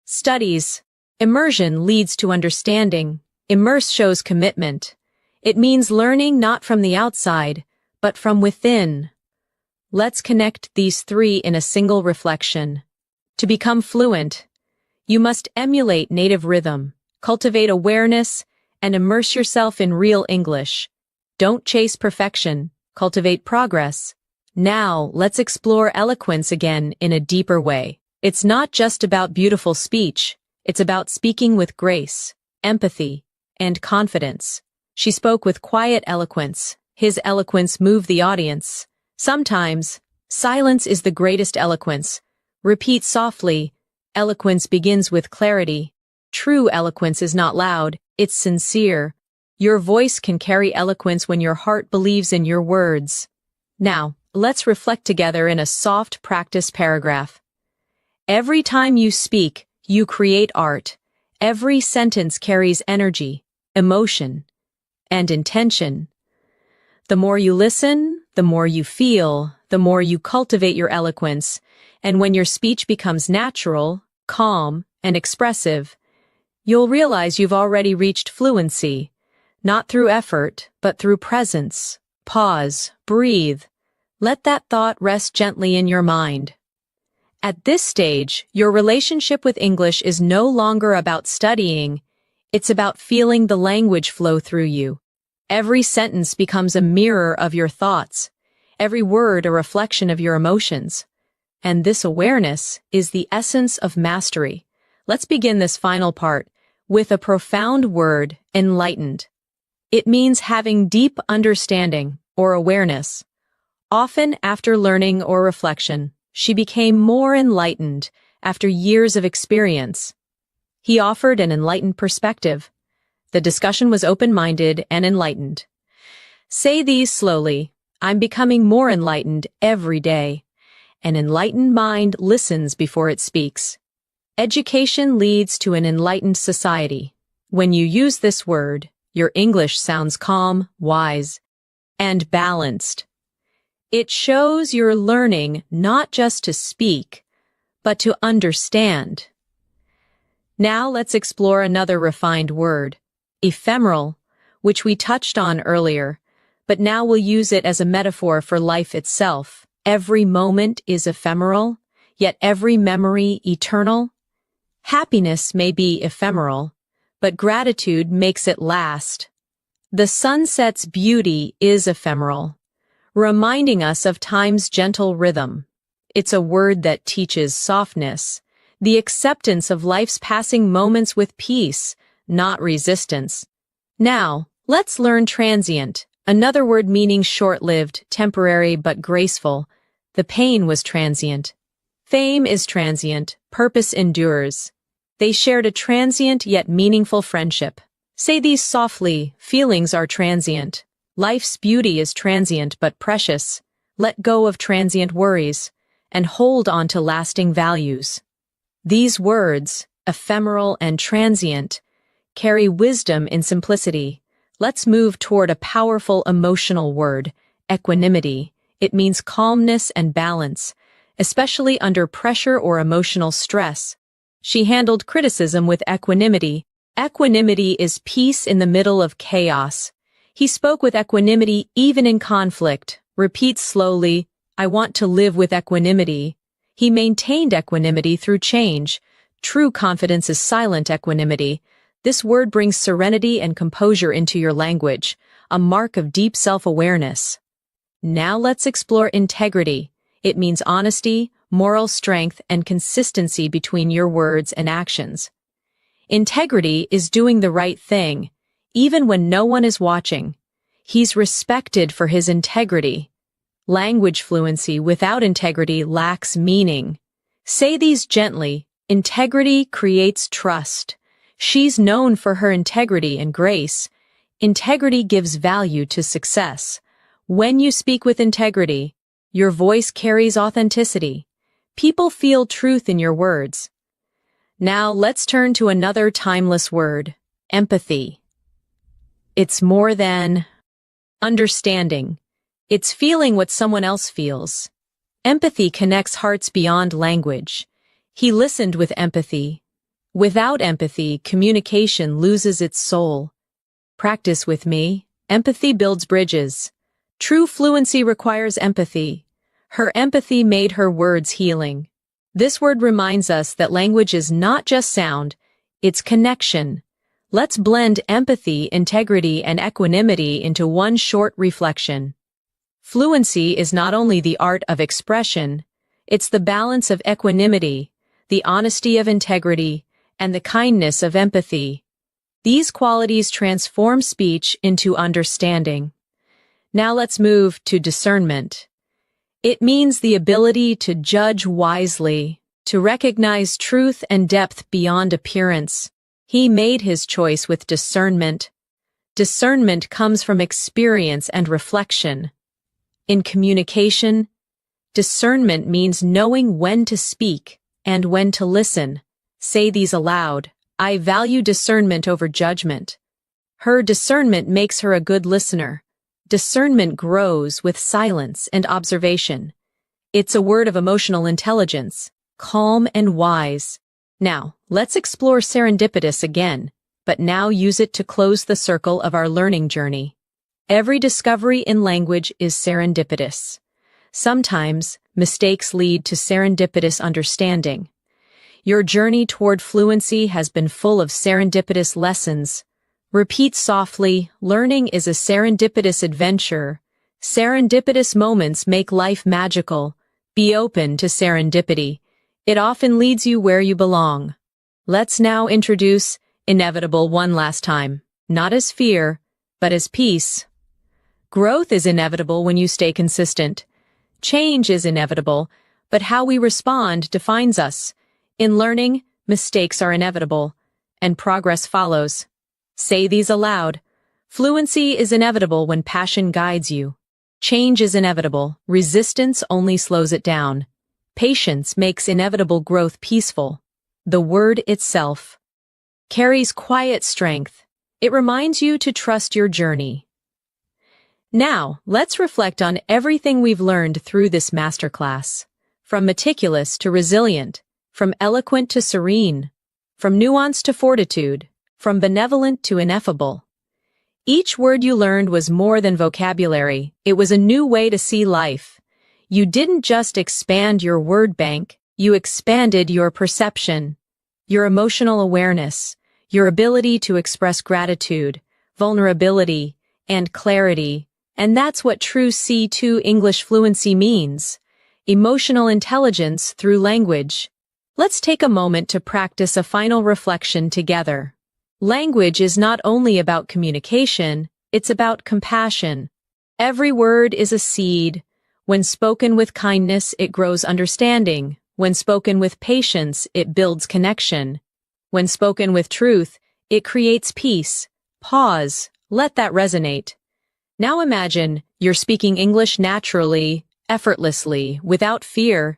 studies. Immersion leads to understanding. Immerse shows commitment. It means learning not from the outside, but from within. Let's connect these three in a single reflection. To become fluent, you must emulate native rhythm, cultivate awareness, and immerse yourself in real English. Don't chase perfection, cultivate progress. Now, let's explore eloquence again in a deeper way. It's not just about beautiful speech, it's about speaking with grace, empathy, and confidence. She spoke with quiet eloquence. His eloquence moved the audience. Sometimes, silence is the greatest eloquence. Repeat softly. Eloquence begins with clarity. True eloquence is not loud, it's sincere. Your voice can carry eloquence when your heart believes in your words. Now, let's reflect together in a soft practice paragraph. Every time you speak, you create art. Every sentence carries energy, emotion, and intention. The more you listen, the more you feel, the more you cultivate your eloquence, and when your speech becomes natural, calm, and expressive, you'll realize you've already reached fluency, not through effort, but through presence. Pause, breathe. Let that thought rest gently in your mind. At this stage, your relationship with English is no longer about studying, it's about feeling the language flow through you. Every sentence becomes a mirror of your thoughts, every word a reflection of your emotions. And this awareness is the essence of mastery. Let's begin this final part with a profound word, enlightened. It means having deep understanding or awareness. Often after learning or reflection, she became more enlightened after years of experience. He offered an enlightened perspective. The discussion was open-minded and enlightened. Say these slowly. I'm becoming more enlightened every day. An enlightened mind listens before it speaks. Education leads to an enlightened society. When you use this word, your English sounds calm, wise, and balanced. It shows you're learning not just to speak, but to understand. Now let's explore another refined word, ephemeral, which we touched on earlier, but now we'll use it as a metaphor for life itself. Every moment is ephemeral, yet every memory eternal. Happiness may be ephemeral, but gratitude makes it last. The sunset's beauty is ephemeral, reminding us of time's gentle rhythm. It's a word that teaches softness, the acceptance of life's passing moments with peace, not resistance. Now, let's learn transient, another word meaning short-lived, temporary but graceful. The pain was transient. Fame is transient, purpose endures. They shared a transient yet meaningful friendship. Say these softly, feelings are transient. Life's beauty is transient but precious. Let go of transient worries, and hold on to lasting values. These words, ephemeral and transient, carry wisdom in simplicity. Let's move toward a powerful emotional word, equanimity. It means calmness and balance, especially under pressure or emotional stress. She handled criticism with equanimity. Equanimity is peace in the middle of chaos. He spoke with equanimity even in conflict. Repeat slowly, I want to live with equanimity. He maintained equanimity through change. True confidence is silent equanimity. This word brings serenity and composure into your language, a mark of deep self-awareness. Now let's explore integrity. It means honesty, moral strength, and consistency between your words and actions. Integrity is doing the right thing, even when no one is watching. He's respected for his integrity. Language fluency without integrity lacks meaning. Say these gently. Integrity creates trust. She's known for her integrity and grace. Integrity gives value to success. When you speak with integrity, your voice carries authenticity. People feel truth in your words. Now let's turn to another timeless word, empathy. It's more than understanding. It's feeling what someone else feels. Empathy connects hearts beyond language. He listened with empathy. Without empathy, communication loses its soul. Practice with me. Empathy builds bridges. True fluency requires empathy. Her empathy made her words healing. This word reminds us that language is not just sound, it's connection. Let's blend empathy, integrity, and equanimity into one short reflection. Fluency is not only the art of expression, it's the balance of equanimity, the honesty of integrity, and the kindness of empathy. These qualities transform speech into understanding. Now let's move to discernment. It means the ability to judge wisely, to recognize truth and depth beyond appearance. He made his choice with discernment. Discernment comes from experience and reflection. In communication, discernment means knowing when to speak and when to listen. Say these aloud. I value discernment over judgment. Her discernment makes her a good listener. Discernment grows with silence and observation. It's a word of emotional intelligence, calm and wise. Now, let's explore serendipitous again, but now use it to close the circle of our learning journey. Every discovery in language is serendipitous. Sometimes, mistakes lead to serendipitous understanding. Your journey toward fluency has been full of serendipitous lessons. Repeat softly, learning is a serendipitous adventure. Serendipitous moments make life magical. Be open to serendipity. It often leads you where you belong. Let's now introduce inevitable one last time, not as fear, but as peace. Growth is inevitable when you stay consistent. Change is inevitable, but how we respond defines us. In learning, mistakes are inevitable, and progress follows. Say these aloud. Fluency is inevitable when passion guides you. Change is inevitable. Resistance only slows it down. Patience makes inevitable growth peaceful. The word itself carries quiet strength. It reminds you to trust your journey. Now, let's reflect on everything we've learned through this masterclass. From meticulous to resilient, from eloquent to serene, from nuance to fortitude, from benevolent to ineffable. Each word you learned was more than vocabulary. It was a new way to see life. You didn't just expand your word bank, you expanded your perception, your emotional awareness, your ability to express gratitude, vulnerability, and clarity. And that's what true C2 English fluency means. Emotional intelligence through language. Let's take a moment to practice a final reflection together. Language is not only about communication, it's about compassion. Every word is a seed. When spoken with kindness, it grows understanding. When spoken with patience, it builds connection. When spoken with truth, it creates peace. Pause. Let that resonate. Now imagine you're speaking English naturally, effortlessly, without fear.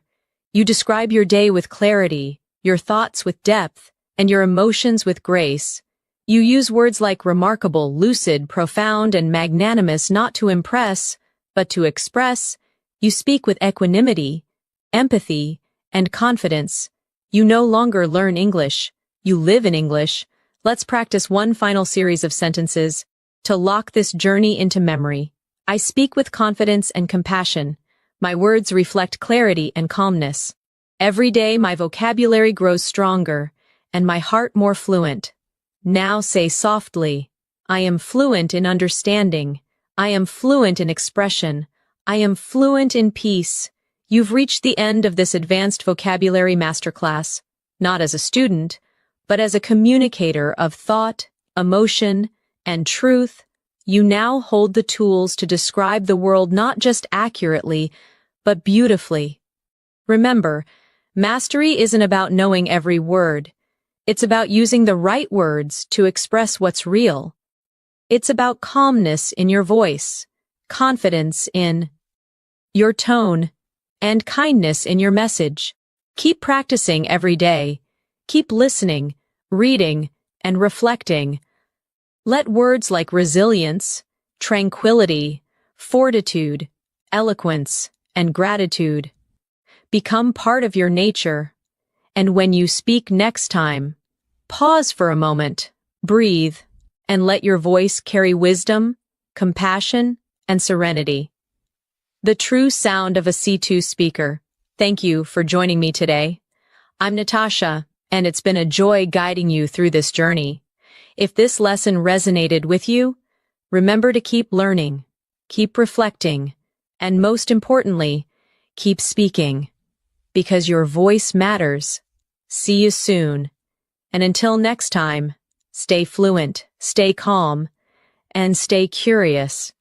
You describe your day with clarity, your thoughts with depth, and your emotions with grace. You use words like remarkable, lucid, profound, and magnanimous not to impress, but to express. You speak with equanimity, empathy, and confidence. You no longer learn English. You live in English. Let's practice one final series of sentences to lock this journey into memory. I speak with confidence and compassion. My words reflect clarity and calmness. Every day my vocabulary grows stronger, and my heart more fluent. Now say softly, I am fluent in understanding. I am fluent in expression. I am fluent in peace. You've reached the end of this advanced vocabulary masterclass, not as a student, but as a communicator of thought, emotion, and truth. You now hold the tools to describe the world not just accurately, but beautifully. Remember, Mastery isn't about knowing every word. It's about using the right words to express what's real. It's about calmness in your voice, confidence in your tone, and kindness in your message. Keep practicing every day. Keep listening, reading, and reflecting. Let words like resilience, tranquility, fortitude, eloquence, and gratitude become part of your nature. And when you speak next time, pause for a moment, breathe, and let your voice carry wisdom, compassion, and serenity. The true sound of a C2 speaker. Thank you for joining me today. I'm Natasha, and it's been a joy guiding you through this journey. If this lesson resonated with you, remember to keep learning, keep reflecting, and most importantly, keep speaking, because your voice matters. See you soon. And until next time, stay fluent, stay calm, and stay curious.